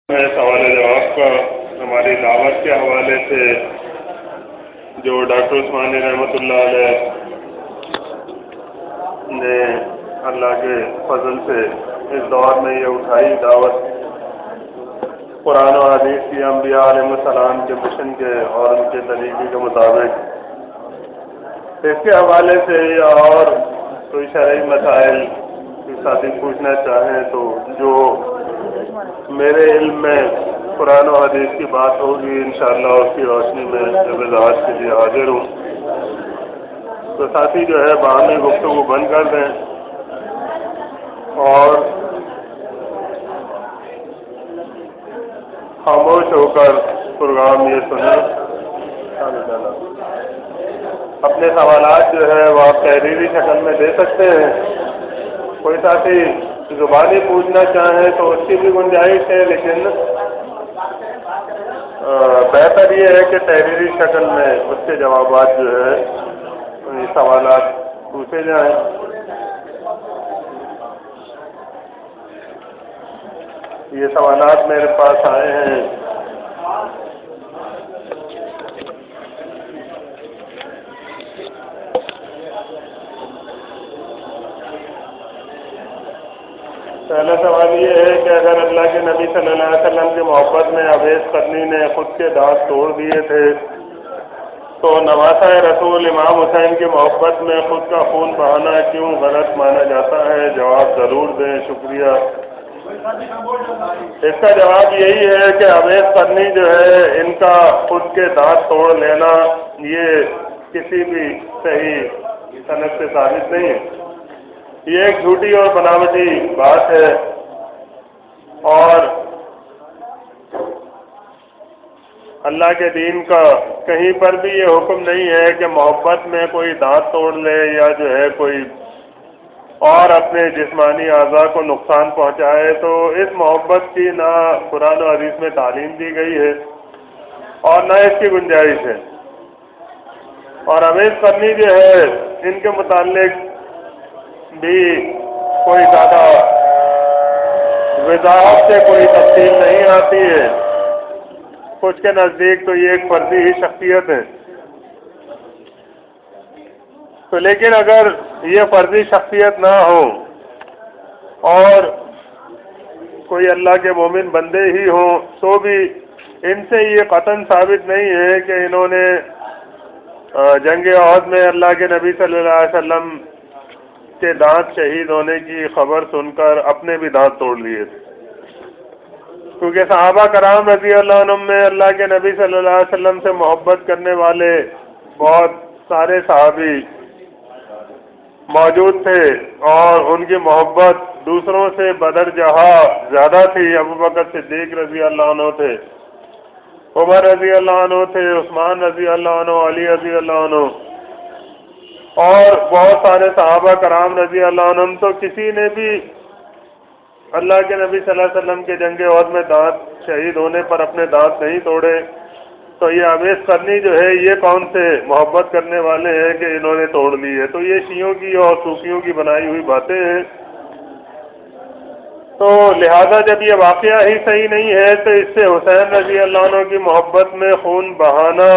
ہے سوال جواب کا ہماری دعوت کے حوالے سے جو ڈاکٹر عثمانی رحمۃ اللہ علیہ نے اللہ کے فضل سے اس دور میں یہ اٹھائی دعوت قرآن و حدیث کی انبیاء علیہ السلام کے مشن کے اور ان کے طریقے کے مطابق، اس کے حوالے سے یا اور کوئی شرعی مسائل کے ساتھ پوچھنا چاہیں تو جو میرے علم میں قرآن و حدیث کی بات ہوگی انشاءاللہ اس کی روشنی میں وضاحت کے لیے حاضر ہوں۔ تو ساتھی جو ہے باہمی گفتگو بند کر دیں اور خاموش ہو کر پروگرام یہ سنیں۔ اپنے سوالات جو ہے وہ آپ تحریری شکل میں دے سکتے ہیں۔ کوئی ساتھی زبانی پوچھنا چاہیں تو اس کی بھی گنجائش ہے، لیکن بہتر یہ ہے کہ تحریری شکل میں اس کے جوابات جو ہے سوالات پوچھے جائیں۔ یہ سوالات میرے پاس آئے ہیں۔ پہلا سوال یہ ہے کہ اگر اللہ کے نبی صلی اللہ علیہ وسلم کی محبت میں اویس قرنی نے خود کے دانت توڑ دیے تھے تو نواسہ رسول امام حسین کی محبت میں خود کا خون بہانا کیوں غلط مانا جاتا ہے؟ جواب ضرور دیں، شکریہ۔ اس کا جواب یہی ہے کہ اویس قرنی جو ہے ان کا خود کے دانت توڑ لینا یہ کسی بھی صحیح سند سے ثابت نہیں ہے۔ یہ ایک جھوٹی اور بناوٹی بات ہے، اور اللہ کے دین کا کہیں پر بھی یہ حکم نہیں ہے کہ محبت میں کوئی دانت توڑ لے یا جو ہے کوئی اور اپنے جسمانی اعضاء کو نقصان پہنچائے۔ تو اس محبت کی نہ قرآن و حدیث میں تعلیم دی گئی ہے اور نہ اس کی گنجائش ہے۔ اور اویس قرنی جو ہے ان کے متعلق بھی کوئی زیادہ وضاحت سے کوئی تفصیل نہیں آتی ہے۔ کچھ کے نزدیک تو یہ ایک فرضی ہی شخصیت ہے۔ تو لیکن اگر یہ فرضی شخصیت نہ ہو اور کوئی اللہ کے مومن بندے ہی ہوں تو بھی ان سے یہ قطعاً ثابت نہیں ہے کہ انہوں نے جنگ احد میں اللہ کے نبی صلی اللہ علیہ وسلم کے دانت شہید ہونے کی خبر سن کر اپنے بھی دانت توڑ لیے تھے، کیونکہ صحابہ کرام رضی اللہ عنہم میں اللہ کے نبی صلی اللہ علیہ وسلم سے محبت کرنے والے بہت سارے صحابی موجود تھے اور ان کی محبت دوسروں سے بدرجہ زیادہ تھی۔ ابو بکر صدیق رضی اللہ عنہ تھے، عمر رضی اللہ عنہ تھے، عثمان رضی اللہ عنہ، علی رضی اللہ عنہ اور بہت سارے صحابہ کرام رضی اللہ عنہم۔ تو کسی نے بھی اللہ کے نبی صلی اللہ علیہ وسلم کے جنگ احد میں دانت شہید ہونے پر اپنے دانت نہیں توڑے۔ تو یہ اویس قرنی جو ہے یہ کون سے محبت کرنے والے ہیں کہ انہوں نے توڑ لی ہے؟ تو یہ شیعوں کی اور صوفیوں کی بنائی ہوئی باتیں ہیں۔ تو لہذا جب یہ واقعہ ہی صحیح نہیں ہے تو اس سے حسین رضی اللہ عنہ کی محبت میں خون بہانا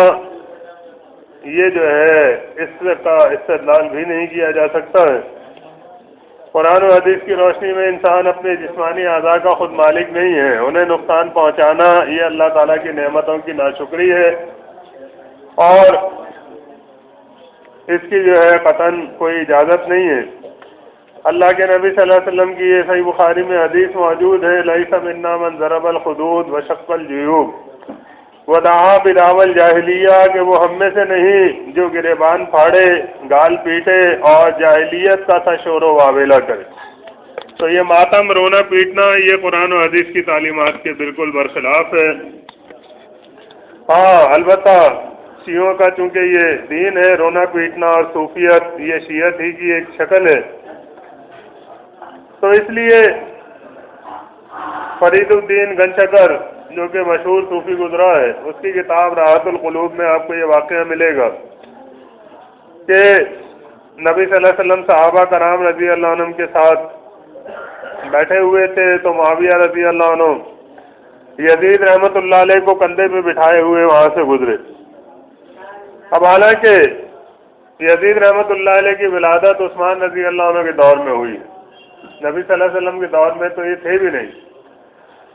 یہ جو ہے اس کا استدلال بھی نہیں کیا جا سکتا ہے۔ قرآن و حدیث کی روشنی میں انسان اپنے جسمانی اعضاء کا خود مالک نہیں ہے، انہیں نقصان پہنچانا یہ اللہ تعالیٰ کی نعمتوں کی ناشکری ہے اور اس کی جو ہے قطعاً کوئی اجازت نہیں ہے۔ اللہ کے نبی صلی اللہ علیہ وسلم کی یہ صحیح بخاری میں حدیث موجود ہے، لیس منا من ضرب الخدود وشق الجیوب ودعا بدعوی الجاہلیہ، کہ وہ ہم میں سے نہیں جو گریبان پھاڑے، گال پیٹے اور جاہلیت کا سا شور و واویلا کرے۔ تو یہ ماتم، رونا پیٹنا یہ قرآن و حدیث کی تعلیمات کے بالکل برخلاف ہے۔ ہاں البتہ شیعوں کا چونکہ یہ دین ہے رونا پیٹنا اور صوفیت یہ شیعت ہی کی ایک شکل ہے، تو اس لیے فرید الدین گنشکر جو کہ مشہور صوفی گزرا ہے، اس کی کتاب راحت القلوب میں آپ کو یہ واقعہ ملے گا کہ نبی صلی اللہ علیہ وسلم صحابہ کرام رضی اللہ عنہم کے ساتھ بیٹھے ہوئے تھے تو معاویہ رضی اللہ عنہ یزید رحمت اللہ علیہ کو کندھے پہ بٹھائے ہوئے وہاں سے گزرے۔ اب حالانکہ یزید رحمت اللہ علیہ کی ولادت عثمان رضی اللہ عنہ کے دور میں ہوئی، نبی صلی اللہ علیہ وسلم کے دور میں تو یہ تھے بھی نہیں،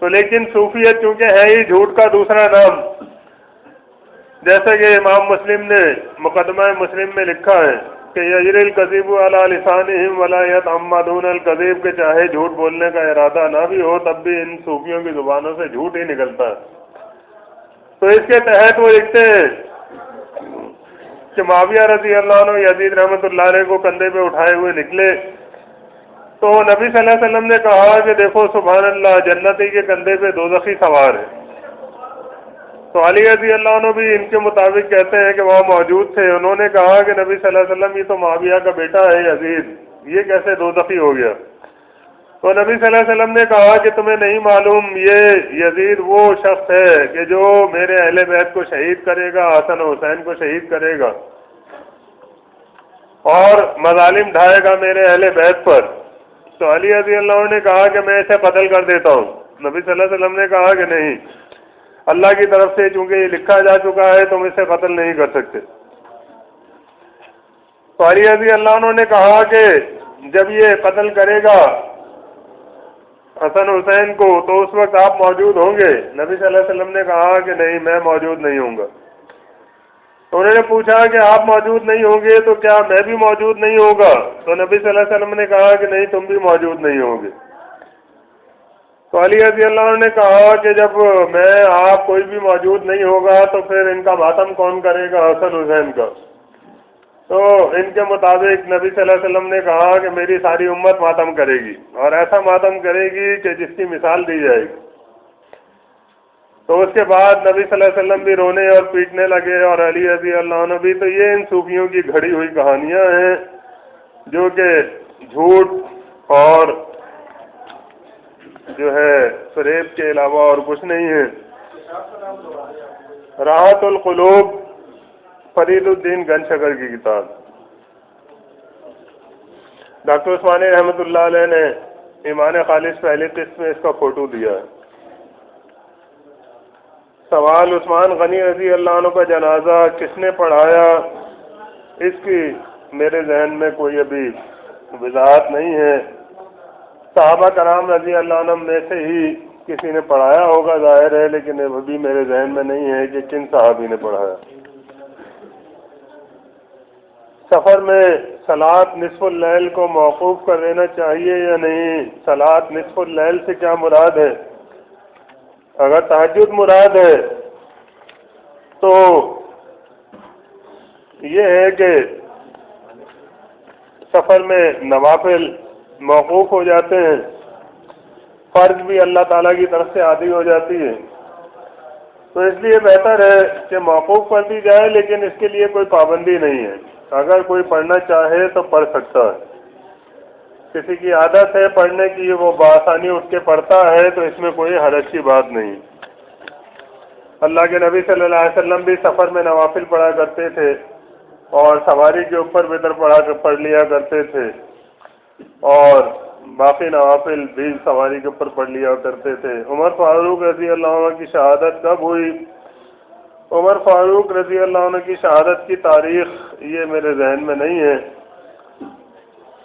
تو لیکن صوفیت چونکہ ہے ہی جھوٹ کا دوسرا نام، جیسا کہ امام مسلم نے مقدمہ مسلم میں لکھا ہے کہ یجری الکذب علی لسانہم ولا یتعمدون الکذب، کہ چاہے جھوٹ بولنے کا ارادہ نہ بھی ہو تب بھی ان صوفیوں کی زبانوں سے جھوٹ ہی نکلتا ہے۔ تو اس کے تحت وہ لکھتے ہیں کہ معاویہ رضی اللہ عنہ یزید رحمت اللہ علیہ کو کندھے پہ اٹھائے ہوئے نکلے، تو نبی صلی اللہ علیہ وسلم نے کہا کہ دیکھو سبحان اللہ، جنتی کے کندھے پہ دوزخی سوار ہے۔ تو علی رضی اللہ عنہ بھی ان کے مطابق کہتے ہیں کہ وہاں موجود تھے، انہوں نے کہا کہ نبی صلی اللہ علیہ وسلم یہ تو معاویہ کا بیٹا ہے یزید، یہ کیسے دوزخی ہو گیا؟ تو نبی صلی اللہ علیہ وسلم نے کہا کہ تمہیں نہیں معلوم یہ یزید وہ شخص ہے کہ جو میرے اہل بیت کو شہید کرے گا، حسن و حسین کو شہید کرے گا اور مظالم ڈھائے گا میرے اہل بیت پر۔ تو علی رضی اللہ عنہ نے کہا کہ میں اسے قتل کر دیتا ہوں۔ نبی صلی اللہ علیہ وسلم نے کہا کہ نہیں، اللہ کی طرف سے چونکہ یہ لکھا جا چکا ہے تم اسے قتل نہیں کر سکتے۔ تو علی رضی اللہ عنہ نے کہا کہ جب یہ قتل کرے گا حسن حسین کو تو اس وقت آپ موجود ہوں گے؟ نبی صلی اللہ علیہ وسلم نے کہا کہ نہیں، میں موجود نہیں ہوں گا۔ تو انہوں نے پوچھا کہ آپ موجود نہیں ہوں گے تو کیا میں بھی موجود نہیں ہوگا؟ تو نبی صلی اللہ علیہ وسلم نے کہا کہ نہیں، تم بھی موجود نہیں ہوں گے۔ تو علی رضی اللہ عنہ نے کہا کہ جب میں آپ کوئی بھی موجود نہیں ہوگا تو پھر ان کا ماتم کون کرے گا؟ حسن حسین کا۔ تو ان کے مطابق نبی صلی اللہ علیہ وسلم نے کہا کہ میری ساری امت ماتم کرے گی، اور ایسا ماتم کرے گی کہ جس کی مثال دی جائے گی۔ تو اس کے بعد نبی صلی اللہ علیہ وسلم بھی رونے اور پیٹنے لگے، اور علی رضی اللہ عنہ بھی۔ تو یہ ان صوفیوں کی گھڑی ہوئی کہانیاں ہیں جو کہ جھوٹ اور جو ہے فریب کے علاوہ اور کچھ نہیں ہے۔ راحت القلوب، فرید الدین گن شکر کی کتاب۔ ڈاکٹر عثمانی رحمۃ اللہ علیہ نے ایمان خالص پہلی قسط میں اس کا فوٹو دیا ہے۔ سوال: عثمان غنی رضی اللہ عنہ کا جنازہ کس نے پڑھایا؟ اس کی میرے ذہن میں کوئی ابھی وضاحت نہیں ہے۔ صحابہ کرام رضی اللہ عنہ میں سے ہی کسی نے پڑھایا ہوگا ظاہر ہے، لیکن ابھی میرے ذہن میں نہیں ہے کہ کن صحابی نے پڑھایا۔ سفر میں صلاۃ نصف اللیل کو موقوف کر دینا چاہیے یا نہیں؟ صلاۃ نصف اللیل سے کیا مراد ہے؟ اگر تہجد مراد ہے تو یہ ہے کہ سفر میں نوافل موقوف ہو جاتے ہیں، فرض بھی اللہ تعالیٰ کی طرف سے عادی ہو جاتی ہے، تو اس لیے بہتر ہے کہ موقوف کر دی جائے، لیکن اس کے لیے کوئی پابندی نہیں ہے۔ اگر کوئی پڑھنا چاہے تو پڑھ سکتا ہے، کسی کی عادت ہے پڑھنے کی، وہ بآسانی اٹھ کے پڑھتا ہے، تو اس میں کوئی حرج کی بات نہیں۔ اللہ کے نبی صلی اللہ علیہ وسلم بھی سفر میں نوافل پڑھا کرتے تھے، اور سواری کے اوپر وتر پڑھ لیا کرتے تھے، اور باقی نوافل بھی سواری کے اوپر پڑھ لیا کرتے تھے۔ عمر فاروق رضی اللہ عنہ کی شہادت کب ہوئی؟ عمر فاروق رضی اللہ عنہ کی شہادت کی تاریخ یہ میرے ذہن میں نہیں ہے،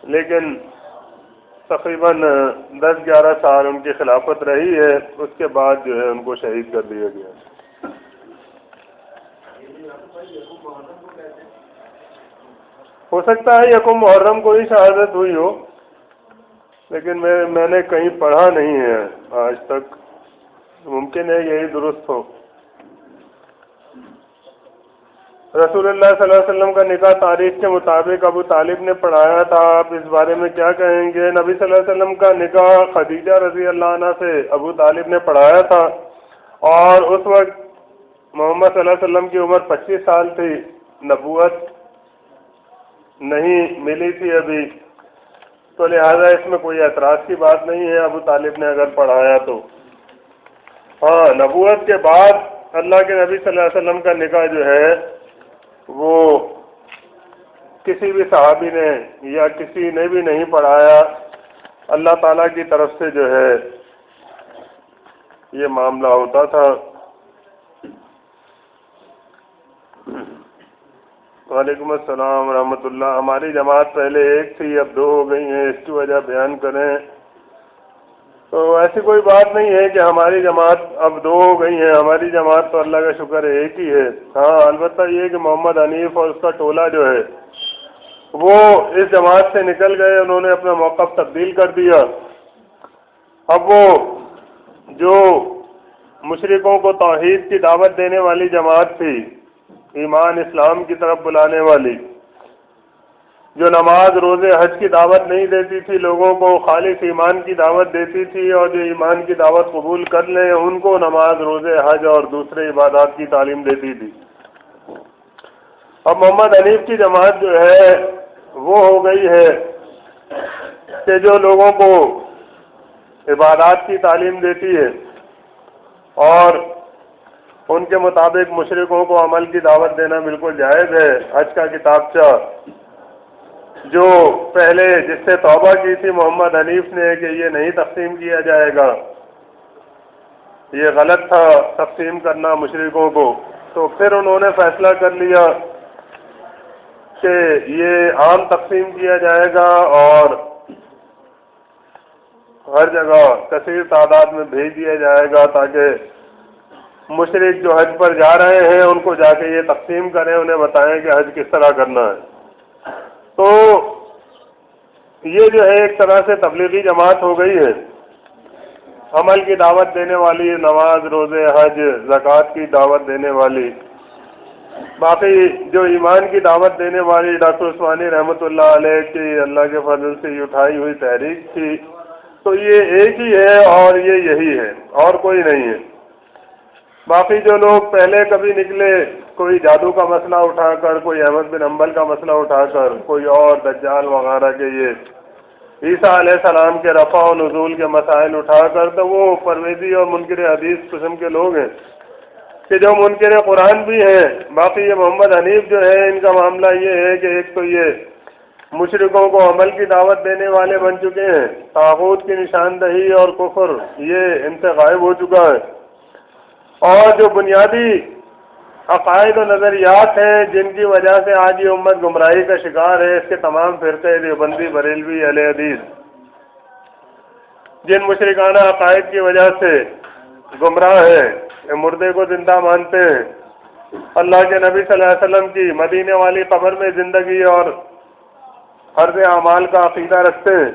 لیکن تقریباً 10-11 سال ان کی خلافت رہی ہے، اس کے بعد جو ہے ان کو شہید کر دیا گیا۔ ہو سکتا ہے یکم محرم کو ہی شہادت ہوئی ہو، لیکن میں نے کہیں پڑھا نہیں ہے آج تک، ممکن ہے یہی درست ہو۔ رسول اللہ صلی اللہ علیہ وسلم کا نکاح تاریخ کے مطابق ابو طالب نے پڑھایا تھا، آپ اس بارے میں کیا کہیں گے؟ نبی صلی اللہ علیہ وسلم کا نکاح خدیجہ رضی اللہ عنہ سے ابو طالب نے پڑھایا تھا، اور اس وقت محمد صلی اللہ علیہ وسلم کی عمر 25 سال تھی، نبوت نہیں ملی تھی ابھی، تو لہذا اس میں کوئی اعتراض کی بات نہیں ہے ابو طالب نے اگر پڑھایا تو۔ ہاں، نبوت کے بعد اللہ کے نبی صلی اللہ علیہ وسلم کا نکاح جو ہے وہ کسی بھی صحابی نے یا کسی نے بھی نہیں پڑھایا، اللہ تعالیٰ کی طرف سے جو ہے یہ معاملہ ہوتا تھا۔ وعلیکم السلام ورحمۃ اللہ۔ ہماری جماعت پہلے ایک تھی، اب 2 ہو گئی ہیں، اس کی وجہ بیان کریں۔ تو ایسی کوئی بات نہیں ہے کہ ہماری جماعت اب 2 ہو گئی ہیں، ہماری جماعت تو اللہ کا شکر ہے ایک ہی ہے۔ ہاں البتہ یہ کہ محمد حنیف اور اس کا ٹولہ جو ہے وہ اس جماعت سے نکل گئے، انہوں نے اپنا موقف تبدیل کر دیا۔ اب وہ جو مشرکوں کو توحید کی دعوت دینے والی جماعت تھی، ایمان اسلام کی طرف بلانے والی، جو نماز روزے حج کی دعوت نہیں دیتی تھی لوگوں کو، خالص ایمان کی دعوت دیتی تھی، اور جو ایمان کی دعوت قبول کر لیں ان کو نماز روزے حج اور دوسرے عبادات کی تعلیم دیتی تھی۔ اب محمد حنیف کی جماعت جو ہے وہ ہو گئی ہے کہ جو لوگوں کو عبادات کی تعلیم دیتی ہے اور ان کے مطابق مشرکوں کو عمل کی دعوت دینا بالکل جائز ہے۔ حج کا کتابچہ جو پہلے جس سے توبہ کی تھی محمد حنیف نے کہ یہ نہیں تقسیم کیا جائے گا، یہ غلط تھا تقسیم کرنا مشرکوں کو، تو پھر انہوں نے فیصلہ کر لیا کہ یہ عام تقسیم کیا جائے گا اور ہر جگہ کثیر تعداد میں بھیج دیا جائے گا تاکہ مشرک جو حج پر جا رہے ہیں ان کو جا کے یہ تقسیم کریں، انہیں بتائیں کہ حج کس طرح کرنا ہے۔ تو یہ جو ہے ایک طرح سے تبلیغی جماعت ہو گئی ہے، عمل کی دعوت دینے والی، نماز روزے حج زکوٰۃ کی دعوت دینے والی۔ باقی جو ایمان کی دعوت دینے والی ڈاکٹر عثمانی رحمۃ اللہ علیہ کی اللہ کے فضل سے یہ اٹھائی ہوئی تحریک تھی، تو یہ ایک ہی ہے اور یہ یہی ہے اور کوئی نہیں ہے۔ باقی جو لوگ پہلے کبھی نکلے، کوئی جادو کا مسئلہ اٹھا کر، کوئی احمد بن حنبل کا مسئلہ اٹھا کر، کوئی اور دجال وغیرہ کے یہ عیسیٰ علیہ السلام کے رفع و نزول کے مسائل اٹھا کر، تو وہ پرویزی اور منکر حدیث قسم کے لوگ ہیں کہ جو منکر قرآن بھی ہیں۔ باقی یہ محمد حنیف جو ہے ان کا معاملہ یہ ہے کہ ایک تو یہ مشرکوں کو عمل کی دعوت دینے والے بن چکے ہیں، طاغوت کی نشاندہی اور کفر یہ ان سے غائب ہو چکا ہے، اور جو بنیادی عقائد و نظریات ہیں جن کی وجہ سے آج یہ امت گمراہی کا شکار ہے، اس کے تمام فرقے دیوبندی بریلوی اہل حدیث جن مشرکانہ عقائد کی وجہ سے گمراہ ہیں، مردے کو زندہ مانتے ہیں، اللہ کے نبی صلی اللہ علیہ وسلم کی مدینے والی قبر میں زندگی اور فرض اعمال کا عقیدہ رکھتے ہیں،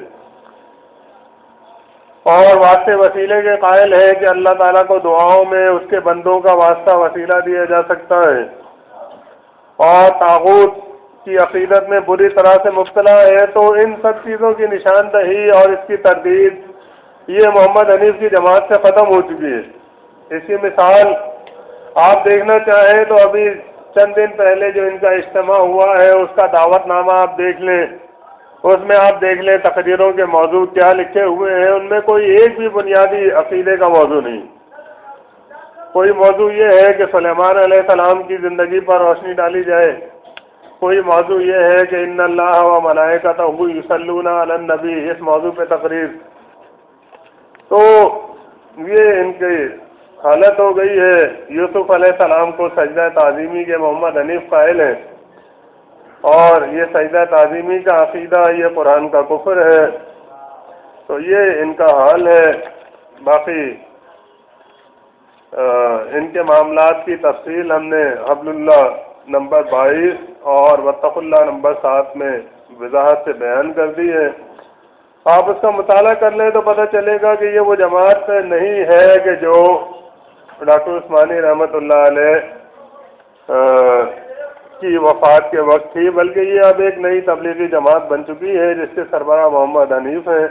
اور واسطے وسیلے کے قائل ہے کہ اللہ تعالیٰ کو دعاؤں میں اس کے بندوں کا واسطہ وسیلہ دیا جا سکتا ہے، اور طاغوت کی عقیدت میں بری طرح سے مبتلا ہے، تو ان سب چیزوں کی نشاندہی اور اس کی تردید یہ محمد حنیف کی جماعت سے ختم ہو چکی ہے۔ اس کی مثال آپ دیکھنا چاہیں تو ابھی چند دن پہلے جو ان کا اجتماع ہوا ہے اس کا دعوت نامہ آپ دیکھ لیں، اس میں آپ دیکھ لیں تقریروں کے موضوع کیا لکھے ہوئے ہیں، ان میں کوئی ایک بھی بنیادی عقیدے کا موضوع نہیں۔ کوئی موضوع یہ ہے کہ سلیمان علیہ السلام کی زندگی پر روشنی ڈالی جائے، کوئی موضوع یہ ہے کہ ان اللہ و ملائکتہ یصلون علی النبی، اس موضوع پہ تقریر۔ تو یہ ان کی حالت ہو گئی ہے۔ یوسف علیہ السلام کو سجدہ تعظیمی کے محمد حنیف قائل ہیں، اور یہ سجدہ تعظیمی کا عقیدہ یہ قرآن کا کفر ہے، تو یہ ان کا حال ہے۔ باقی ان کے معاملات کی تفصیل ہم نے حبل اللہ نمبر 22 اور واتقوا اللہ نمبر 7 میں وضاحت سے بیان کر دی ہے۔ آپ اس کا مطالعہ کر لیں تو پتہ چلے گا کہ یہ وہ جماعت نہیں ہے کہ جو ڈاکٹر عثمانی رحمۃ اللہ علیہ کی وفات کے وقت تھی، بلکہ یہ اب ایک نئی تبلیغی جماعت بن چکی ہے جس کے سربراہ محمد حنیف ہیں،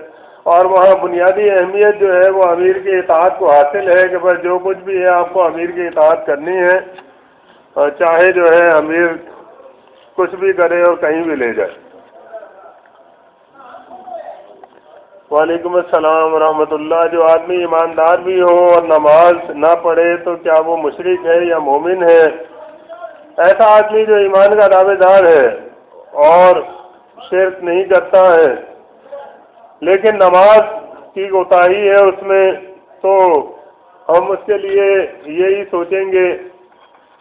اور وہاں بنیادی اہمیت جو ہے وہ امیر کی اطاعت کو حاصل ہے کہ بس جو کچھ بھی ہے آپ کو امیر کی اطاعت کرنی ہے، چاہے جو ہے امیر کچھ بھی کرے اور کہیں بھی لے جائے۔ وعلیکم السلام ورحمۃ اللہ۔ جو آدمی ایماندار بھی ہو اور نماز نہ پڑھے تو کیا وہ مشرک ہے یا مومن ہے؟ ایسا آدمی جو ایمان کا دعوے دار ہے اور شرک نہیں کرتا ہے لیکن نماز کی کوتاہی ہے اس میں، تو ہم اس کے لیے یہی سوچیں گے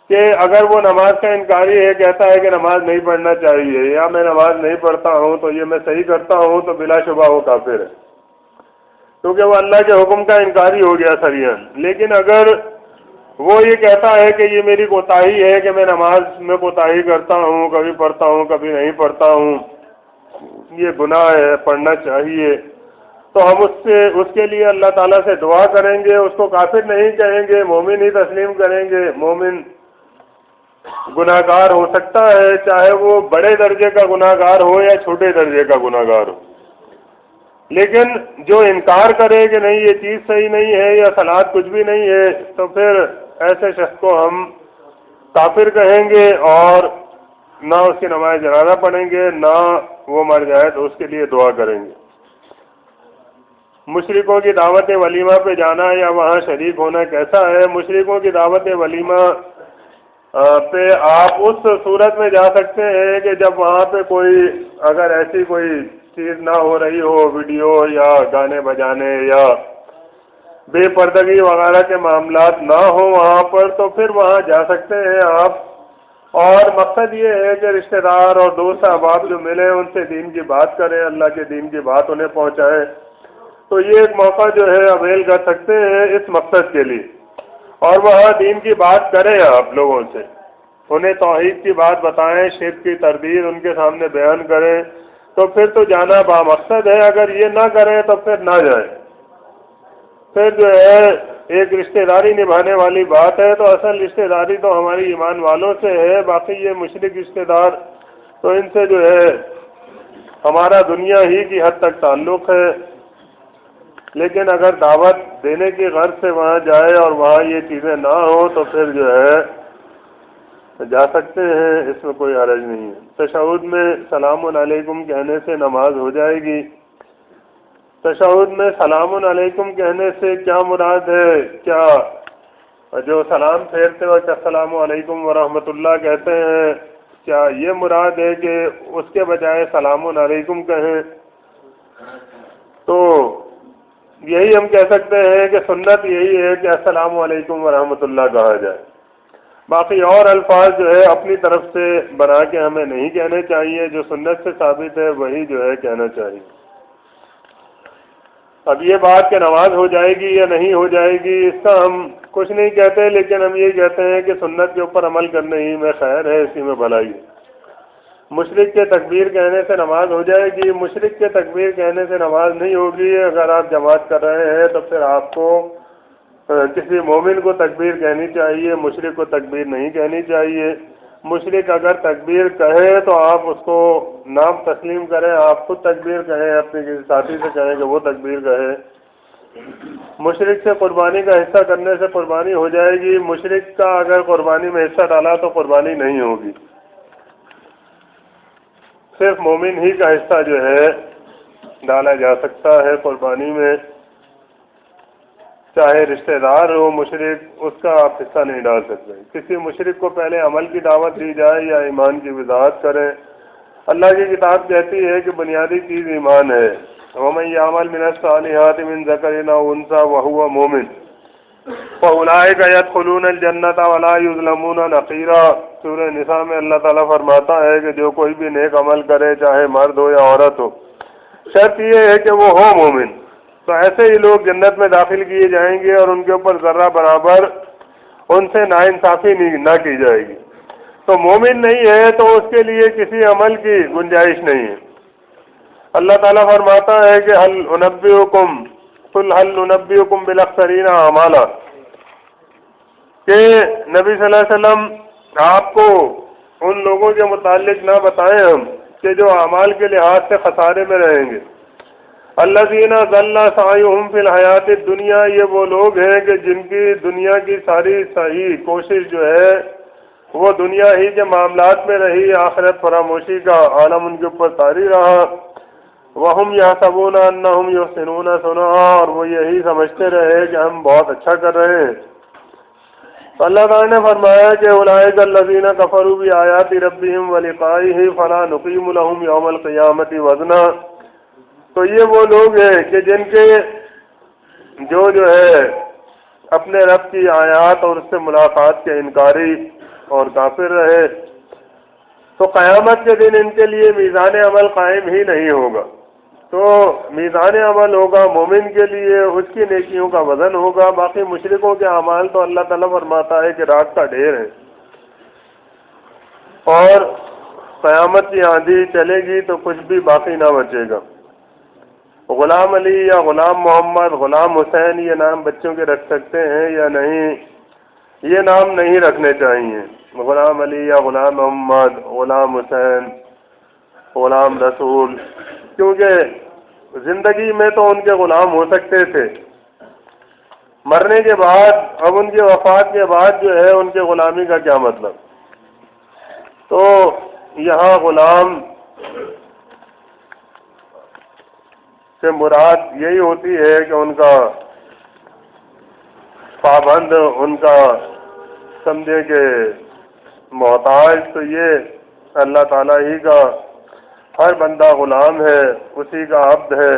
کہ اگر وہ نماز کا انکاری ہے، کہتا ہے کہ نماز نہیں پڑھنا چاہیے یا میں نماز نہیں پڑھتا ہوں تو یہ میں صحیح کرتا ہوں، تو بلا شبہ وہ کافر ہے، کیونکہ وہ اللہ کے حکم کا انکاری ہو گیا صریحاً۔ لیکن اگر وہ یہ کہتا ہے کہ یہ میری کوتاہی ہے کہ میں نماز میں کوتاہی کرتا ہوں، کبھی پڑھتا ہوں کبھی نہیں پڑھتا ہوں، یہ گناہ ہے، پڑھنا چاہیے، تو ہم اس کے لیے اللہ تعالیٰ سے دعا کریں گے، اس کو کافر نہیں کہیں گے، مومن ہی تسلیم کریں گے۔ مومن گناہ گار ہو سکتا ہے، چاہے وہ بڑے درجے کا گناہ گار ہو یا چھوٹے درجے کا گناہ گار ہو، لیکن جو انکار کرے کہ نہیں یہ چیز صحیح نہیں ہے یا صلاۃ کچھ بھی نہیں ہے، تو پھر ایسے شخص کو ہم کافر کہیں گے اور نہ اس کی نماز جنازہ پڑھیں گے، نہ وہ مر جائے تو اس کے لیے دعا کریں گے۔ مشرکوں کی دعوت ولیمہ پہ جانا یا وہاں شریک ہونا کیسا ہے؟ مشرکوں کی دعوت ولیمہ پہ آپ اس صورت میں جا سکتے ہیں کہ جب وہاں پہ کوئی اگر ایسی کوئی چیز نہ ہو رہی ہو، ویڈیو یا گانے بجانے یا بے پردگی وغیرہ کے معاملات نہ ہوں وہاں پر، تو پھر وہاں جا سکتے ہیں آپ۔ اور مقصد یہ ہے کہ رشتہ دار اور دوست احباب جو ملے ان سے دین کی بات کریں، اللہ کے دین کی بات انہیں پہنچائیں، تو یہ ایک موقع جو ہے اویل کر سکتے ہیں اس مقصد کے لیے، اور وہاں دین کی بات کریں آپ لوگوں سے، انہیں توحید کی بات بتائیں، شرک کی تردید ان کے سامنے بیان کریں، تو پھر تو جانا بامقصد ہے۔ اگر یہ نہ کریں تو پھر نہ جائیں، پھر جو ہے ایک رشتہ داری نبھانے والی بات ہے، تو اصل رشتہ داری تو ہماری ایمان والوں سے ہے، باقی یہ مشرک رشتہ دار تو ان سے جو ہے ہمارا دنیا ہی کی حد تک تعلق ہے۔ لیکن اگر دعوت دینے کی غرض سے وہاں جائے اور وہاں یہ چیزیں نہ ہوں تو پھر جو ہے جا سکتے ہیں، اس میں کوئی حرج نہیں ہے۔ تشہد میں سلام علیکم کہنے سے نماز ہو جائے گی؟ تشہد میں سلام علیکم کہنے سے کیا مراد ہے؟ کیا جو سلام پھیرتے وقت السلام علیکم ورحمۃ اللہ کہتے ہیں، کیا یہ مراد ہے کہ اس کے بجائے سلام علیکم کہیں؟ تو یہی ہم کہہ سکتے ہیں کہ سنت یہی ہے کہ السلام علیکم ورحمۃ اللہ کہا جائے، باقی اور الفاظ جو ہے اپنی طرف سے بنا کے ہمیں نہیں کہنے چاہیے، جو سنت سے ثابت ہے وہی جو ہے کہنا چاہیے۔ اب یہ بات کہ نماز ہو جائے گی یا نہیں ہو جائے گی اس کا ہم کچھ نہیں کہتے، لیکن ہم یہ کہتے ہیں کہ سنت کے اوپر عمل کرنے ہی میں خیر ہے، اسی میں بھلائی ہے۔ مشرک کے تکبیر کہنے سے نماز ہو جائے گی؟ مشرک کے تکبیر کہنے سے نماز نہیں ہوگی۔ اگر آپ جماعت کر رہے ہیں تو پھر آپ کو کسی مومن کو تکبیر کہنی چاہیے، مشرک کو تکبیر نہیں کہنی چاہیے۔ مشرک اگر تکبیر کہے تو آپ اس کو نام تسلیم کریں، آپ خود تکبیر کہیں، اپنے کسی ساتھی سے کہیں کہ وہ تکبیر کہے۔ مشرک سے قربانی کا حصہ کرنے سے قربانی ہو جائے گی؟ مشرک کا اگر قربانی میں حصہ ڈالا تو قربانی نہیں ہوگی، صرف مومن ہی کا حصہ جو ہے ڈالا جا سکتا ہے قربانی میں، چاہے رشتہ دار ہو مشرک، اس کا آپ حصہ نہیں ڈال سکتے۔ کسی مشرک کو پہلے عمل کی دعوت دی جائے یا ایمان کی وضاحت کریں۔ اللہ کی کتاب کہتی ہے کہ بنیادی چیز ایمان ہے۔ وَمَن يَعْمَلْ مِنَ الصَّالِحَاتِ مِن ذَكَرٍ أَوْ أُنثَىٰ وَهُوَ مُؤْمِنٌ فَأُولَٰئِكَ يَدْخُلُونَ الْجَنَّةَ وَلَا يُظْلَمُونَ نَقِيرًا۔ سورہ نساء میں اللہ تعالیٰ فرماتا ہے کہ جو کوئی بھی نیک عمل کرے، چاہے مرد ہو یا عورت ہو، شرط یہ ہے کہ وہ ہو مومن، تو ایسے ہی لوگ جنت میں داخل کیے جائیں گے اور ان کے اوپر ذرہ برابر ان سے ناانصافی نہ کی جائے گی۔ تو مومن نہیں ہے تو اس کے لیے کسی عمل کی گنجائش نہیں ہے۔ اللہ تعالیٰ فرماتا ہے کہ قُلْ هَلْ نُنَبِّئُكُمْ بِالْأَخْسَرِينَ أَعْمَالًا، کہ نبی صلی اللہ علیہ وسلم آپ کو ان لوگوں کے متعلق نہ بتائیں ہم کہ جو اعمال کے لحاظ سے خسارے میں رہیں گے۔ الذین ضل سعیہم فی الحیات الدنیا، یہ وہ لوگ ہیں کہ جن کی دنیا کی ساری صحیح کوشش جو ہے وہ دنیا ہی کے معاملات میں رہی، آخرت فراموشی کا عالم ان کے اوپر طاری رہا۔ وَهُمْ يَحْسَبُونَ أَنَّهُمْ يُحْسِنُونَ صُنْعًا، اور وہ یہی سمجھتے رہے کہ ہم بہت اچھا کر رہے ہیں۔ تو اللہ تعالیٰ نے فرمایا کہ أُولَٰئِكَ الَّذِينَ كَفَرُوا بِآيَاتِ رَبِّهِمْ وَلِقَائِهِ فَلَا نُقِيمُ لَهُمْ يَوْمَ الْقِيَامَةِ وَزْنًا۔ تو یہ وہ لوگ ہیں کہ جن کے جو ہے اپنے رب کی آیات اور اس سے ملاقات کے انکاری اور کافر رہے تو قیامت کے دن ان کے لیے میزان عمل قائم ہی نہیں ہوگا۔ تو میزان عمل ہوگا مومن کے لیے، اس کی نیکیوں کا وزن ہوگا، باقی مشرکوں کے اعمال تو اللہ تعالیٰ فرماتا ہے کہ رات کا ڈھیر ہے، اور قیامت کی آندھی چلے گی تو کچھ بھی باقی نہ بچے گا۔ غلام علی یا غلام محمد، غلام حسین، یہ نام بچوں کے رکھ سکتے ہیں یا نہیں؟ یہ نام نہیں رکھنے چاہیے، غلام علی یا غلام محمد، غلام حسین، غلام رسول، کیونکہ زندگی میں تو ان کے غلام ہو سکتے تھے، مرنے کے بعد، اب ان کی وفات کے بعد جو ہے ان کے غلامی کا کیا مطلب؟ تو یہاں غلام سے مراد یہی ہوتی ہے کہ ان کا پابند، ان کا سمجھے کہ محتاج، تو یہ اللہ تعالیٰ ہی کا ہر بندہ غلام ہے، اسی کا عبد ہے،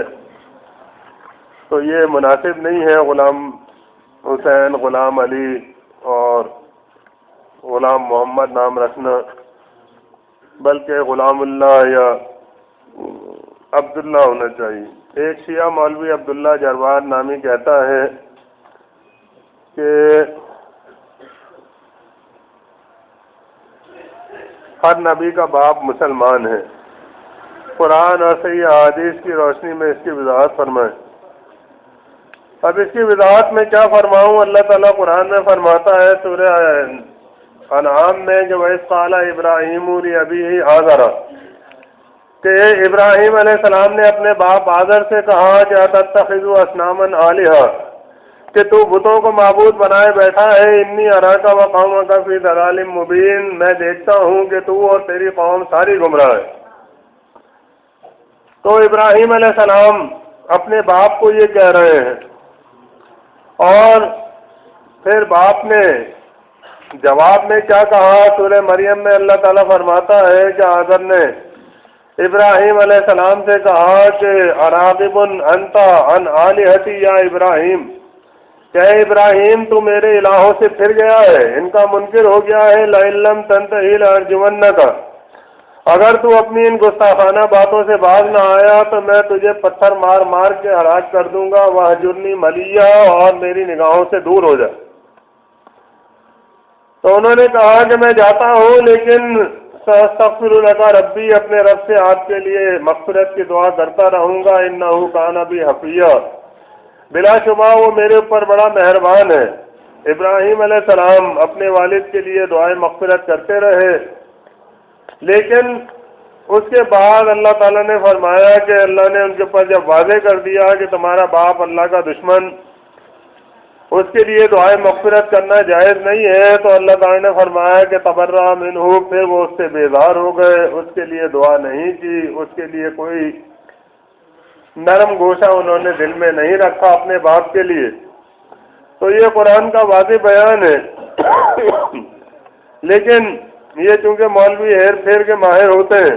تو یہ مناسب نہیں ہے غلام حسین، غلام علی اور غلام محمد نام رکھنا، بلکہ غلام اللہ یا عبداللہ ہونا چاہیے۔ ایک شیعہ مولوی عبداللہ جروار نامی کہتا ہے کہ ہر نبی کا باپ مسلمان ہے، قرآن اور صحیح احادیث کی روشنی میں اس کی وضاحت فرمائیں۔ اب اس کی وضاحت میں کیا فرماؤں؟ اللہ تعالیٰ قرآن میں فرماتا ہے سورہ انعام میں کہ وَإِذْ قَالَ إِبْرَاهِيمُ لِأَبِيهِ آزَرَ، کہ ابراہیم علیہ السلام نے اپنے باپ آزر سے کہا کہ أَتَتَّخِذُ أَصْنَامًا آلِهَةً، کہ تو بتوں کو معبود بنائے بیٹھا ہے، إِنِّي أَرَاكَ وَقَوْمَكَ فِي ضَلَالٍ مُبِينٍ، میں دیکھتا ہوں کہ تو اور تیری قوم ساری گمراہ ہے۔ تو ابراہیم علیہ السلام اپنے باپ کو یہ کہہ رہے ہیں، اور پھر باپ نے جواب میں کیا کہا؟ سورہ مریم میں اللہ تعالیٰ فرماتا ہے کہ آزر نے ابراہیم علیہ السلام سے کہا کہ اراغب انت عن آلہتی یا ابراہیم، کہ ابراہیم تو میرے الہوں سے پھر گیا ہے، ان کا منکر ہو گیا ہے، لئن لم تنتہی لارجمنک، اگر تو اپنی ان گستاخانہ باتوں سے باز نہ آیا تو میں تجھے پتھر مار مار کے ہلاک کر دوں گا، وہجرنی ملیہ، اور میری نگاہوں سے دور ہو جائے۔ تو انہوں نے کہا کہ میں جاتا ہوں، لیکن سأستغفر لک ربی، اپنے رب سے آپ کے لیے مغفرت کی دعا کرتا رہوں گا، انہ کان بی حفیہ، بلا شبہ وہ میرے اوپر بڑا مہربان ہے۔ ابراہیم علیہ السلام اپنے والد کے لیے دعائیں مغفرت کرتے رہے، لیکن اس کے بعد اللہ تعالیٰ نے فرمایا کہ اللہ نے ان کے اوپر جب واضح کر دیا کہ تمہارا باپ اللہ کا دشمن، اس کے لیے دعائیں مغفرت کرنا جائز نہیں ہے، تو اللہ تعالیٰ نے فرمایا کہ تبرأ منہ، پھر وہ اس سے بیزار ہو گئے، اس کے لیے دعا نہیں کی، اس کے لیے کوئی نرم گوشہ انہوں نے دل میں نہیں رکھا اپنے باپ کے لیے۔ تو یہ قرآن کا واضح بیان ہے، لیکن یہ چونکہ مولوی ہیر پھیر کے ماہر ہوتے ہیں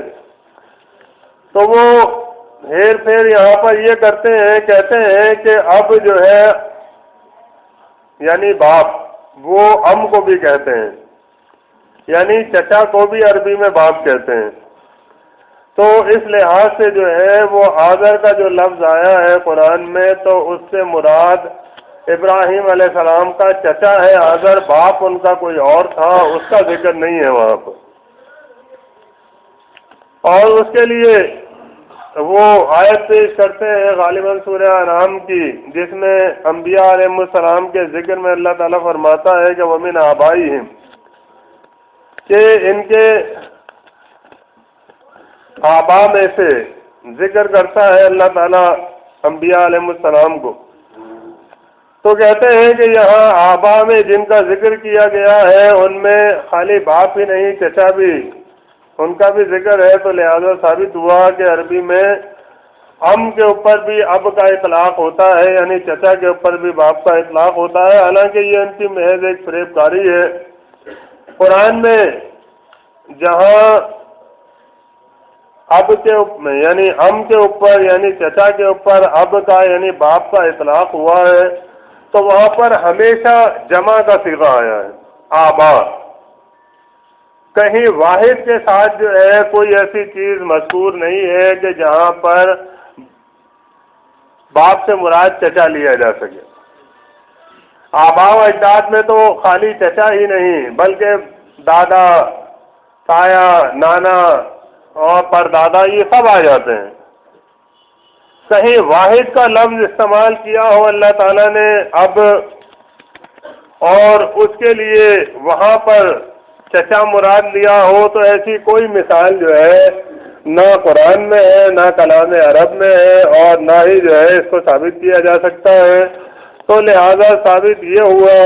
تو وہ ہیر پھیر یہاں پر یہ کرتے ہیں، کہتے ہیں کہ اب جو ہے یعنی باپ، وہ ام کو بھی کہتے ہیں، یعنی چچا کو بھی عربی میں باپ کہتے ہیں۔ تو اس لحاظ سے جو ہے وہ آزر کا جو لفظ آیا ہے قرآن میں، تو اس سے مراد ابراہیم علیہ السلام کا چچا ہے آزر، باپ ان کا کوئی اور تھا، اس کا ذکر نہیں ہے وہاں پر۔ اور اس کے لیے وہ آیت پیش کرتے ہیں غالباً سورہ انعام کی، جس میں انبیاء علیہ السلام کے ذکر میں اللہ تعالیٰ فرماتا ہے کہ وَمِنْ آبائِهِمْ، کہ ان کے آبا میں سے ذکر کرتا ہے اللہ تعالیٰ انبیاء علیہ السلام کو۔ تو کہتے ہیں کہ یہاں آبا میں جن کا ذکر کیا گیا ہے ان میں خالی باپ ہی نہیں، چچا بھی، ان کا بھی ذکر ہے، تو لہذا ثابت ہوا کہ عربی میں ام کے اوپر بھی اب کا اطلاق ہوتا ہے، یعنی چچا کے اوپر بھی باپ کا اطلاق ہوتا ہے، حالانکہ یہ ان کی محض ایک فریب کاری ہے۔ قرآن میں جہاں اب کے یعنی ام کے اوپر یعنی چچا کے اوپر اب کا یعنی باپ کا اطلاق ہوا ہے، تو وہاں پر ہمیشہ جمع کا صیغہ آیا ہے، آبا. کہیں واحد کے ساتھ جو ہے کوئی ایسی چیز مذکور نہیں ہے کہ جہاں پر باپ سے مراد چچا لیا جا سکے. آبا و اجداد میں تو خالی چچا ہی نہیں بلکہ دادا، تایا، نانا اور پردادا یہ سب آ جاتے ہیں. کہیں واحد کا لفظ استعمال کیا ہو اللہ تعالیٰ نے اب اور اس کے لیے وہاں پر چچا مراد لیا ہو تو ایسی کوئی مثال جو ہے نہ قرآن میں ہے، نہ کلام عرب میں ہے، اور نہ ہی جو ہے اس کو ثابت کیا جا سکتا ہے. تو لہذا ثابت یہ ہوا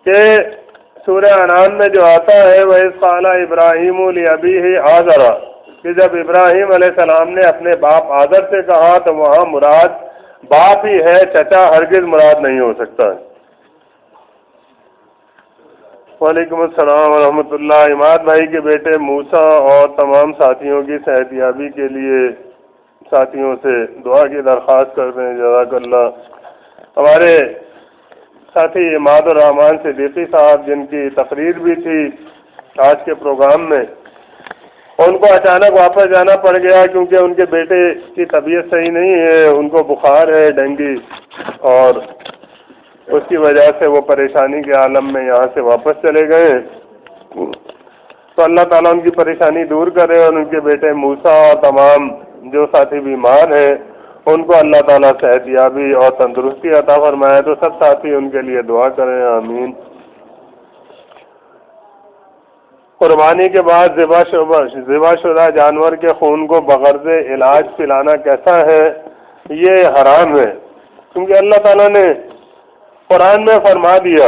کہ سورہ انعام میں جو آتا ہے وَإِذْ قَالَ إِبْرَاهِيمُ لِأَبِيهِ آزَرَ، کہ جب ابراہیم علیہ السلام نے اپنے باپ آزر سے کہا تو وہاں مراد باپ ہی ہے، چچا ہرگز مراد نہیں ہو سکتا. وعلیکم السلام ورحمۃ اللہ. عماد بھائی کے بیٹے موسیٰ اور تمام ساتھیوں کی صحتیابی کے لیے ساتھیوں سے دعا کی درخواست کرتے ہیں. جزاک اللہ. ہمارے ساتھی عماد الرحمان صدیقی صاحب جن کی تقریر بھی تھی آج کے پروگرام میں، ان کو اچانک واپس جانا پڑ گیا کیونکہ ان کے بیٹے کی طبیعت صحیح نہیں ہے، ان کو بخار ہے، ڈینگی، اور اس کی وجہ سے وہ پریشانی کے عالم میں یہاں سے واپس چلے گئے. تو اللہ تعالیٰ ان کی پریشانی دور کرے اور ان کے بیٹے موسیٰ اور تمام جو ساتھی بیمار ہیں ان کو اللہ تعالیٰ صحت یابی اور تندرستی عطا فرمائے. تو سب ساتھی ان کے لیے دعا کریں، آمین. قربانی کے بعد ذبح شدہ جانور کے خون کو بغرض علاج پلانا کیسا ہے؟ یہ حرام ہے، کیونکہ اللہ تعالیٰ نے قرآن میں فرما دیا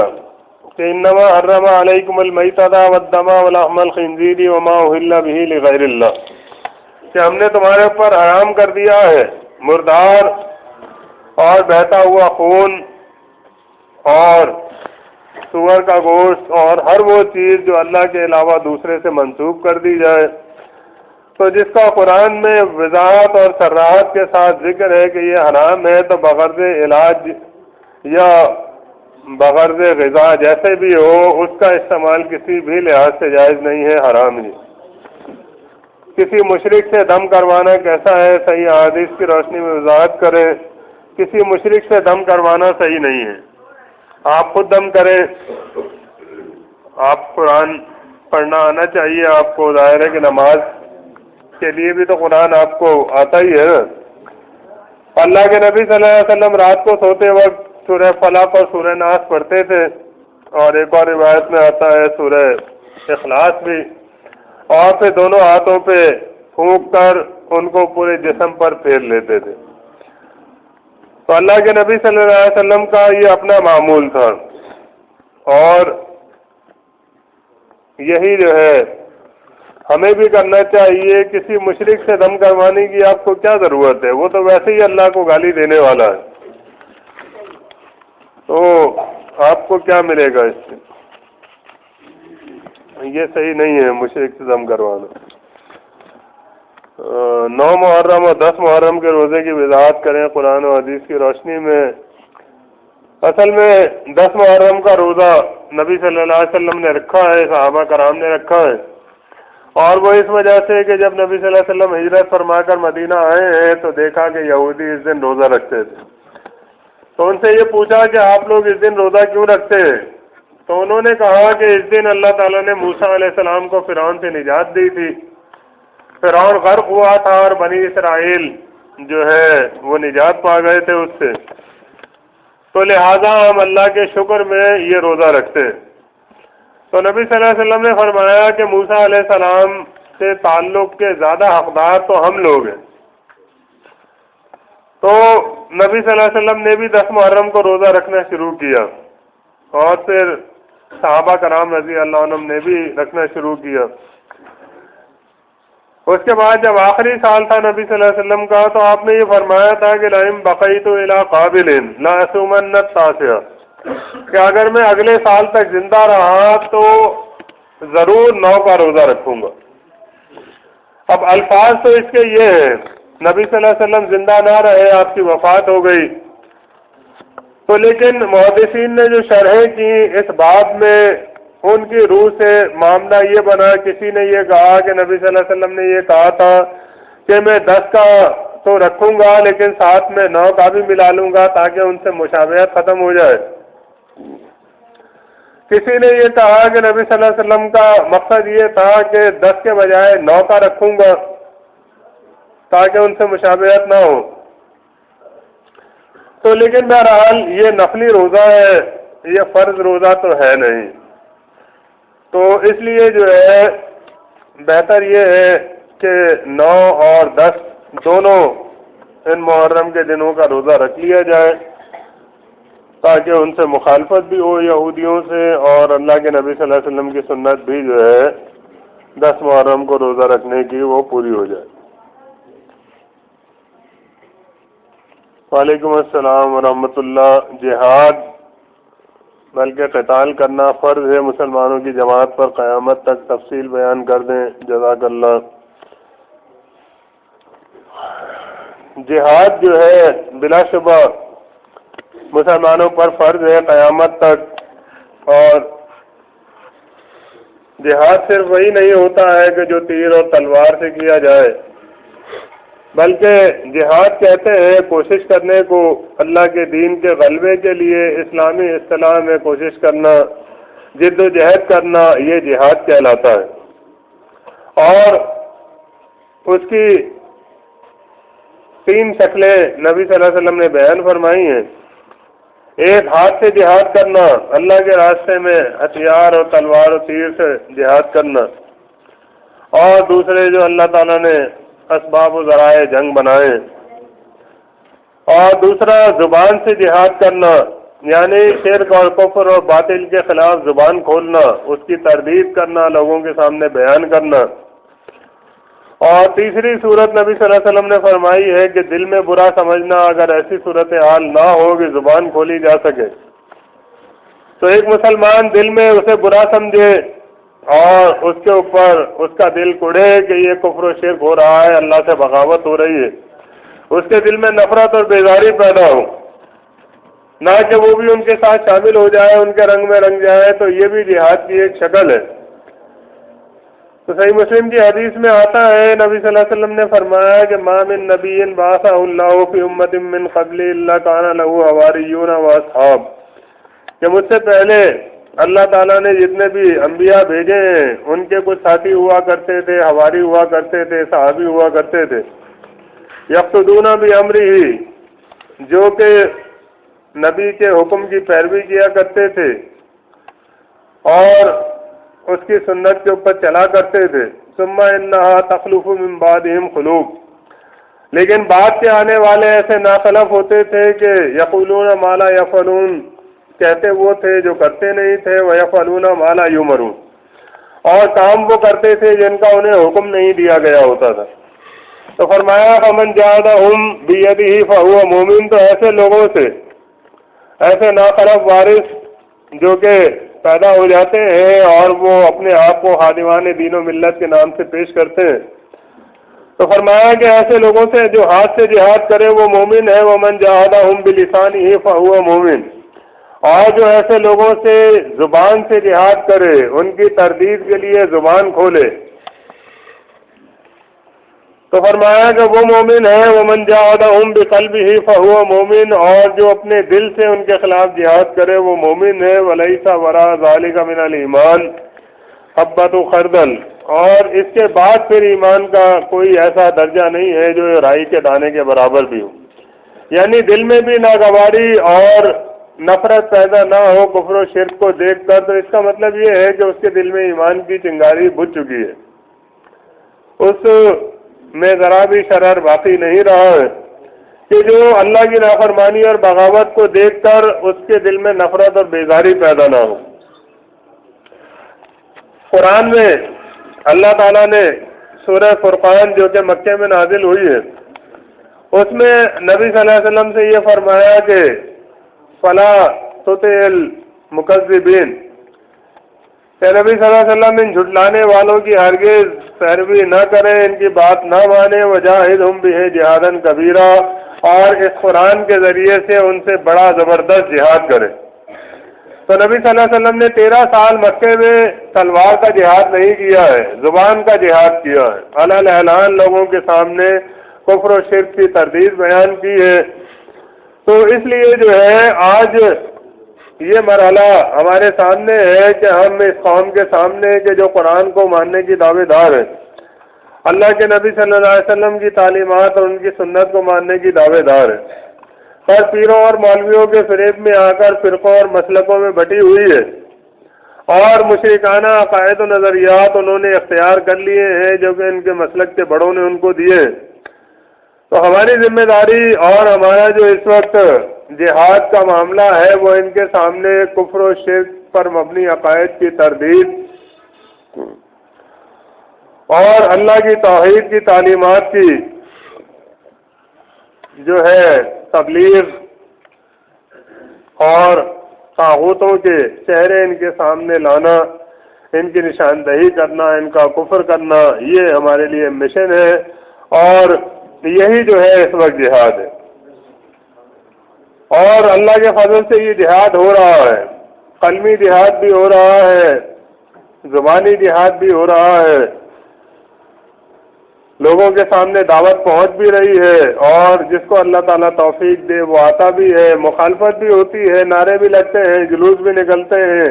کہ انما حرم علیکم المیتۃ والدم ولحم الخنزیر وما اہل بہ لغیر اللہ، کہ ہم نے تمہارے اوپر حرام کر دیا ہے مردار اور بہتا ہوا خون اور سور کا گوشت اور ہر وہ چیز جو اللہ کے علاوہ دوسرے سے منسوب کر دی جائے. تو جس کا قرآن میں وضاحت اور صراحت کے ساتھ ذکر ہے کہ یہ حرام ہے، تو بغرض علاج یا بغرض غذا جیسے بھی ہو اس کا استعمال کسی بھی لحاظ سے جائز نہیں ہے، حرام ہی. کسی مشرک سے دم کروانا کیسا ہے؟ صحیح احادیث کی روشنی میں وضاحت کریں. کسی مشرک سے دم کروانا صحیح نہیں ہے، آپ خود دم کریں. آپ قرآن پڑھنا آنا چاہیے آپ کو، ظاہر ہے کہ نماز کے لیے بھی تو قرآن آپ کو آتا ہی ہے. اللہ کے نبی صلی اللہ علیہ وسلم رات کو سوتے وقت سورہ فلق اور سورہ ناس پڑھتے تھے، اور ایک اور روایت میں آتا ہے سورہ اخلاص بھی، اور پھر دونوں ہاتھوں پہ پھونک کر ان کو پورے جسم پر پھیر لیتے تھے. تو اللہ کے نبی صلی اللہ علیہ وسلم کا یہ اپنا معمول تھا، اور یہی جو ہے ہمیں بھی کرنا چاہیے. کسی مشرک سے دم کروانے کی آپ کو کیا ضرورت ہے؟ وہ تو ویسے ہی اللہ کو گالی دینے والا ہے، تو آپ کو کیا ملے گا اس سے؟ یہ صحیح نہیں ہے مشرک سے دم کروانا. 9 محرم اور 10 محرم کے روزے کی وضاحت کریں قرآن و حدیث کی روشنی میں. اصل میں 10 محرم کا روزہ نبی صلی اللہ علیہ وسلم نے رکھا ہے، صحابہ کرام نے رکھا ہے، اور وہ اس وجہ سے کہ جب نبی صلی اللہ علیہ وسلم ہجرت فرما کر مدینہ آئے ہیں تو دیکھا کہ یہودی اس دن روزہ رکھتے تھے. تو ان سے یہ پوچھا کہ آپ لوگ اس دن روزہ کیوں رکھتے ہیں؟ تو انہوں نے کہا کہ اس دن اللہ تعالیٰ نے موسیٰ علیہ السلام کو فرعون سے نجات دی تھی. فرعون غرق ہوا تھا اور بنی اسرائیل جو ہے وہ نجات پا گئے تھے اس سے، تو لہذا ہم اللہ کے شکر میں یہ روزہ رکھتے ہیں. تو نبی صلی اللہ علیہ وسلم نے فرمایا کہ موسیٰ علیہ السلام سے تعلق کے زیادہ حقدار تو ہم لوگ ہیں. تو نبی صلی اللہ علیہ وسلم نے بھی 10 محرم کو روزہ رکھنا شروع کیا، اور پھر صحابہ کرام رضی اللہ عنہم نے بھی رکھنا شروع کیا. اس کے بعد جب آخری سال تھا نبی صلی اللہ علیہ وسلم کا تو آپ نے یہ فرمایا تھا کہ لئن بقیت الی قابل لاصومن التاسع، کہ اگر میں اگلے سال تک زندہ رہا تو ضرور 9 کا روزہ رکھوں گا. اب الفاظ تو اس کے یہ ہیں، نبی صلی اللہ علیہ وسلم زندہ نہ رہے، آپ کی وفات ہو گئی، تو لیکن محدثین نے جو شرحیں کی اس باب میں ان کی روح سے معاملہ یہ بنا، کسی نے یہ کہا کہ نبی صلی اللہ علیہ وسلم نے یہ کہا تھا کہ میں 10 کا تو رکھوں گا لیکن ساتھ میں 9 کا بھی ملا لوں گا تاکہ ان سے مشابہت ختم ہو جائے۔ کسی نے یہ کہا کہ نبی صلی اللہ علیہ وسلم کا مقصد یہ تھا کہ 10 کے بجائے 9 کا رکھوں گا تاکہ ان سے مشابہت نہ ہو۔ تو لیکن بہرحال یہ نفلی روزہ ہے، یہ فرض روزہ تو ہے نہیں، تو اس لیے جو ہے بہتر یہ ہے کہ 9 اور 10 دونوں ان محرم کے دنوں کا روزہ رکھ لیا جائے تاکہ ان سے مخالفت بھی ہو یہودیوں سے، اور اللہ کے نبی صلی اللہ علیہ وسلم کی سنت بھی جو ہے 10 محرم کو روزہ رکھنے کی وہ پوری ہو جائے۔ وعلیکم السلام ورحمۃ اللہ۔ جہاد بلکہ قتال کرنا فرض ہے مسلمانوں کی جماعت پر قیامت تک، تفصیل بیان کر دیں، جزاک اللہ۔ جہاد جو ہے بلا شبہ مسلمانوں پر فرض ہے قیامت تک، اور جہاد صرف وہی نہیں ہوتا ہے کہ جو تیر اور تلوار سے کیا جائے، بلکہ جہاد کہتے ہیں کوشش کرنے کو اللہ کے دین کے غلبے کے لیے، اسلامی اصطلاح میں کوشش کرنا، جد و جہد کرنا، یہ جہاد کہلاتا ہے۔ اور اس کی 3 شکلیں نبی صلی اللہ علیہ وسلم نے بیان فرمائی ہیں۔ ایک ہاتھ سے جہاد کرنا، اللہ کے راستے میں ہتھیار اور تلوار اور تیر سے جہاد کرنا، اور دوسرے جو اللہ تعالیٰ نے اسباب و ذرائع جنگ بنائے، اور دوسرا زبان سے جہاد کرنا، یعنی شرک اور کفر اور باطل کے خلاف زبان کھولنا، اس کی تردید کرنا، لوگوں کے سامنے بیان کرنا، اور تیسری صورت نبی صلی اللہ علیہ وسلم نے فرمائی ہے کہ دل میں برا سمجھنا، اگر ایسی صورتحال نہ ہو کہ زبان کھولی جا سکے تو ایک مسلمان دل میں اسے برا سمجھے اور اس کے اوپر اس کا دل کڑے کہ یہ کفر و شرک ہو رہا ہے، اللہ سے بغاوت ہو رہی ہے، اس کے دل میں نفرت اور بیزاری پیدا ہو، نہ کہ وہ بھی ان کے ساتھ شامل ہو جائے، ان کے رنگ میں رنگ جائے، تو یہ بھی جہاد کی ایک شکل ہے۔ تو صحیح مسلم کی حدیث میں آتا ہے، نبی صلی اللہ علیہ وسلم نے فرمایا کہ ما من نبی بعثہ اللہ فی امت من قبل الا کان له حواریون واصحاب، کہ مجھ سے پہلے اللہ تعالیٰ نے جتنے بھی انبیاء بھیجے ہیں ان کے کچھ ساتھی ہوا کرتے تھے، حواری ہوا کرتے تھے، صحابی ہوا کرتے تھے، یقتدون بامرہ، جو کہ نبی کے حکم کی پیروی کیا کرتے تھے اور اس کی سنت کے اوپر چلا کرتے تھے۔ ثم انہا تخلف من بعدہم خلوف، لیکن بعد کے آنے والے ایسے ناخلف ہوتے تھے کہ یقولون ما لا یفعلون، کہتے وہ تھے جو کرتے نہیں تھے، وَيَفْعَلُونَ مَا لَا يُؤْمَرُونَ، اور کام وہ کرتے تھے جن کا انہیں حکم نہیں دیا گیا ہوتا تھا۔ تو فرمایا فَمَنْ جَاهَدَهُمْ بِيَدِهِ فَهُوَ مُؤْمِنٌ، تو ایسے لوگوں سے، ایسے ناخلف وارث جو کہ پیدا ہو جاتے ہیں اور وہ اپنے آپ کو خادمان دین و ملت کے نام سے پیش کرتے ہیں، تو فرمایا کہ ایسے لوگوں سے جو ہاتھ سے جہاد کرے وہ مومن ہے، وَمَنْ جَاهَدَهُمْ بِلِسَانِهِ فَهُوَ مُؤْمِنٌ، اور جو ایسے لوگوں سے زبان سے جہاد کرے، ان کی تردید کے لیے زبان کھولے، تو فرمایا کہ وہ مومن ہے۔ ومن جاہدہم بقلبہ فہو مومن، اور جو اپنے دل سے ان کے خلاف جہاد کرے وہ مومن ہے۔ ولیس وراء ذلک من الایمان حبۃ خردل، اور اس کے بعد پھر ایمان کا کوئی ایسا درجہ نہیں ہے جو رائی کے دانے کے برابر بھی ہو، یعنی دل میں بھی ناگواری اور نفرت پیدا نہ ہو کفر و شرک کو دیکھ کر، تو اس کا مطلب یہ ہے کہ اس کے دل میں ایمان کی چنگاری بجھ چکی ہے، اس میں ذرا بھی شرر باقی نہیں رہا ہے کہ جو اللہ کی نافرمانی اور بغاوت کو دیکھ کر اس کے دل میں نفرت اور بیزاری پیدا نہ ہو۔ قرآن میں اللہ تعالیٰ نے سورہ فرقان جو کہ مکے میں نازل ہوئی ہے، اس میں نبی صلی اللہ علیہ وسلم سے یہ فرمایا کہ فلا تطع المکذبین، کہ نبی صلی اللہ علیہ وسلم ان جھٹلانے والوں کی ہرگز پیروی نہ کریں، ان کی بات نہ مانیں، وجاہدہم بہ جہادا کبیرا، اور اس قرآن کے ذریعے سے ان سے بڑا زبردست جہاد کرے۔ تو نبی صلی اللہ علیہ وسلم نے 13 سال مکے میں تلوار کا جہاد نہیں کیا ہے، زبان کا جہاد کیا ہے، علل اعلان لوگوں کے سامنے کفر و شرک کی تردید بیان کی ہے۔ تو اس لیے جو ہے آج یہ مرحلہ ہمارے سامنے ہے کہ ہم اس قوم کے سامنے کہ جو قرآن کو ماننے کی دعوے دار ہے، اللہ کے نبی صلی اللہ علیہ وسلم کی تعلیمات اور ان کی سنت کو ماننے کی دعوے دار ہے، پر پیروں اور مولویوں کے فریب میں آ کر فرقوں اور مسلکوں میں بٹی ہوئی ہے اور مشرکانہ عقائد و نظریات انہوں نے اختیار کر لیے ہیں جو کہ ان کے مسلک کے بڑوں نے ان کو دیے۔ تو ہماری ذمہ داری اور ہمارا جو اس وقت جہاد کا معاملہ ہے وہ ان کے سامنے کفر و شرک پر مبنی عقائد کی تردید اور اللہ کی توحید کی تعلیمات کی جو ہے تبلیغ اور طاغوتوں کے چہرے ان کے سامنے لانا، ان کی نشاندہی کرنا، ان کا کفر کرنا، یہ ہمارے لیے مشن ہے اور یہی جو ہے اس وقت جہاد ہے۔ اور اللہ کے فضل سے یہ جہاد ہو رہا ہے، قلمی جہاد بھی ہو رہا ہے، زبانی جہاد بھی ہو رہا ہے، لوگوں کے سامنے دعوت پہنچ بھی رہی ہے اور جس کو اللہ تعالیٰ توفیق دے وہ آتا بھی ہے، مخالفت بھی ہوتی ہے، نعرے بھی لگتے ہیں، جلوس بھی نکلتے ہیں،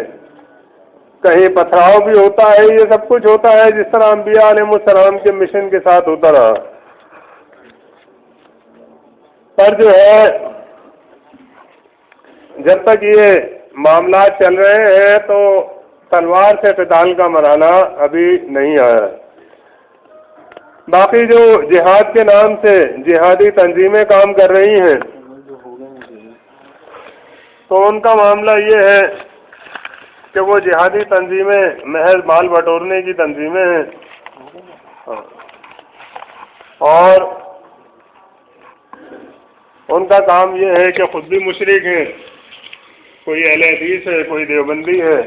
کہیں پتھراؤ بھی ہوتا ہے، یہ سب کچھ ہوتا ہے جس طرح انبیاء علیہ السلام کے مشن کے ساتھ ہوتا رہا۔ پر جو ہے جب تک یہ معاملات چل رہے ہیں تو تلوار سے قتال کا مرحلہ ابھی نہیں آیا۔ باقی جو جہاد کے نام سے جہادی تنظیمیں کام کر رہی ہیں تو ان کا معاملہ یہ ہے کہ وہ جہادی تنظیمیں محض مال بٹورنے کی تنظیمیں ہیں اور ان کا کام یہ ہے کہ خود بھی مشرک ہیں، کوئی اہل حدیث ہے، کوئی دیوبندی ہے،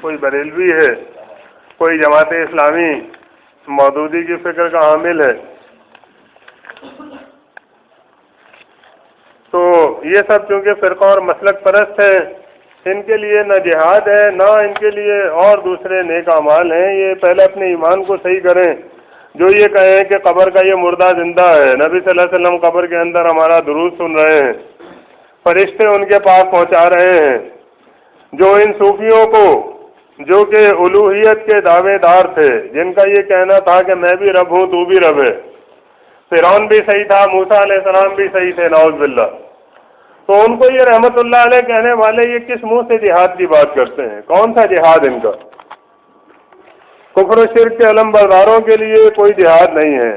کوئی بریلوی ہے، کوئی جماعت اسلامی مودودی کی فکر کا حامل ہے۔ تو یہ سب چونکہ فرقہ اور مسلک پرست ہیں، ان کے لیے نہ جہاد ہے نہ ان کے لیے اور دوسرے نیک اعمال ہیں۔ یہ پہلے اپنے ایمان کو صحیح کریں۔ جو یہ کہیں کہ قبر کا یہ مردہ زندہ ہے، نبی صلی اللہ علیہ وسلم قبر کے اندر ہمارا درود سن رہے ہیں، فرشتے ان کے پاس پہنچا رہے ہیں، جو ان صوفیوں کو جو کہ الوہیت کے دعوے دار تھے، جن کا یہ کہنا تھا کہ میں بھی رب ہوں تو بھی رب ہے، فرعون بھی صحیح تھا، موسیٰ علیہ السلام بھی صحیح تھے، نعوذ باللہ، تو ان کو یہ رحمت اللہ علیہ کہنے والے یہ کس منہ سے جہاد کی بات کرتے ہیں؟ کون سا جہاد ان کا؟ کفر و شرک کے علم برداروں کے لیے کوئی جہاد نہیں ہے۔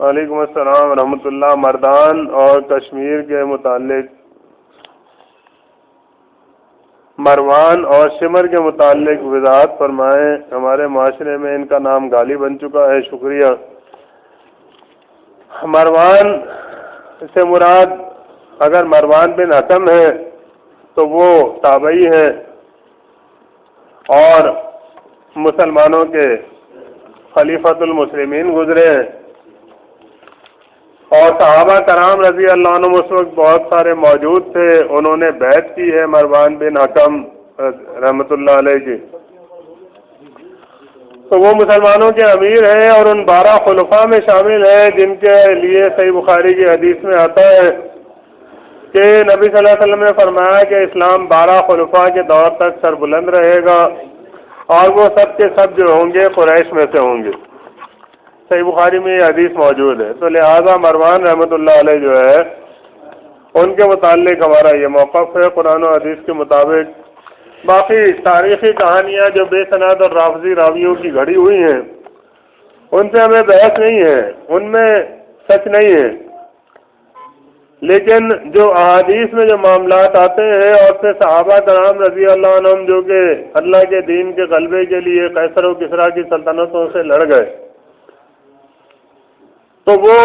وعلیکم السلام ورحمۃ اللہ۔ مردان اور کشمیر کے متعلق، مروان اور شمر کے متعلق وضاحت فرمائیں، ہمارے معاشرے میں ان کا نام گالی بن چکا ہے۔ شکریہ۔ مروان سے مراد اگر مروان بن حکم ہے تو وہ تابعی ہیں اور مسلمانوں کے خلیفۃ المسلمین گزرے ہیں، اور صحابہ کرام رضی اللہ عنہم اس وقت بہت سارے موجود تھے، انہوں نے بیعت کی ہے مروان بن حکم رحمۃ اللہ علیہ کی، تو وہ مسلمانوں کے امیر ہیں اور ان 12 خلفاء میں شامل ہیں جن کے لیے صحیح بخاری کی حدیث میں آتا ہے کہ نبی صلی اللہ علیہ وسلم نے فرمایا کہ اسلام 12 خلفاء کے دور تک سر بلند رہے گا اور وہ سب کے سب جو ہوں گے قریش میں سے ہوں گے۔ صحیح بخاری میں یہ حدیث موجود ہے، تو لہذا مروان رحمۃ اللہ علیہ جو ہے ان کے متعلق ہمارا یہ موقف ہے قرآن و حدیث کے مطابق۔ باقی تاریخی کہانیاں جو بے سند اور رافضی راویوں کی گھڑی ہوئی ہیں ان سے ہمیں بحث نہیں ہے، ان میں سچ نہیں ہے، لیکن جو احادیث میں جو معاملات آتے ہیں اور پھر صحابہ کرام رضی اللہ عنہم جو کہ اللہ کے دین کے غلبے کے لیے قیصر و کسریٰ کی سلطنتوں سے لڑ گئے، تو وہ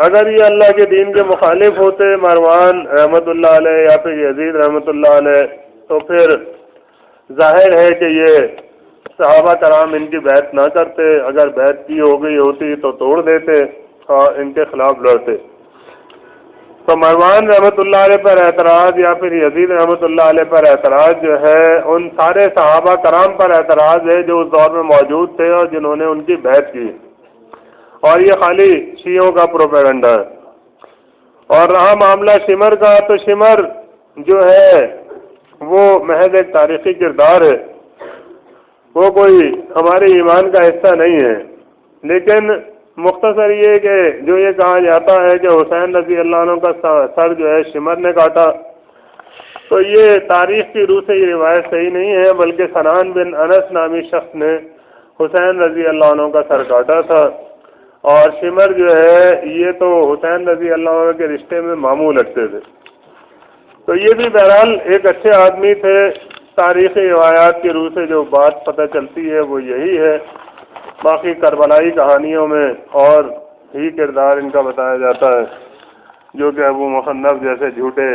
اگر یہ اللہ کے دین کے مخالف ہوتے مروان رحمۃ اللہ علیہ یا پھر یزید رحمۃ اللہ علیہ، تو پھر ظاہر ہے کہ یہ صحابہ کرام ان کی بیعت نہ کرتے، اگر بیعت کی ہو گئی ہوتی تو توڑ دیتے، اور ان کے خلاف لڑتے۔ تو مروان رحمۃ اللہ علیہ پر اعتراض یا پھر یزید رحمۃ اللہ علیہ پر اعتراض جو ہے ان سارے صحابہ کرام پر اعتراض ہے جو اس دور میں موجود تھے اور جنہوں نے ان کی بیعت کی، اور یہ خالی شیعوں کا پروپیگنڈا ہے۔ اور رہا معاملہ شمر کا، تو شمر جو ہے وہ محض ایک تاریخی کردار ہے، وہ کوئی ہمارے ایمان کا حصہ نہیں ہے، لیکن مختصر یہ کہ جو یہ کہا جاتا ہے کہ حسین رضی اللہ عنہ کا سر جو ہے شمر نے کاٹا، تو یہ تاریخ کی روح سے یہ روایت صحیح نہیں ہے، بلکہ سنان بن انس نامی شخص نے حسین رضی اللہ عنہ کا سر کاٹا تھا، اور شمر جو ہے یہ تو حسین رضی اللہ عنہ کے رشتے میں ماموں لگتے تھے۔ تو یہ بھی بہرحال ایک اچھے آدمی تھے، تاریخی روایات کی روح سے جو بات پتہ چلتی ہے وہ یہی ہے، باقی کربلائی کہانیوں میں اور ہی کردار ان کا بتایا جاتا ہے جو کہ ابو مصنف جیسے جھوٹے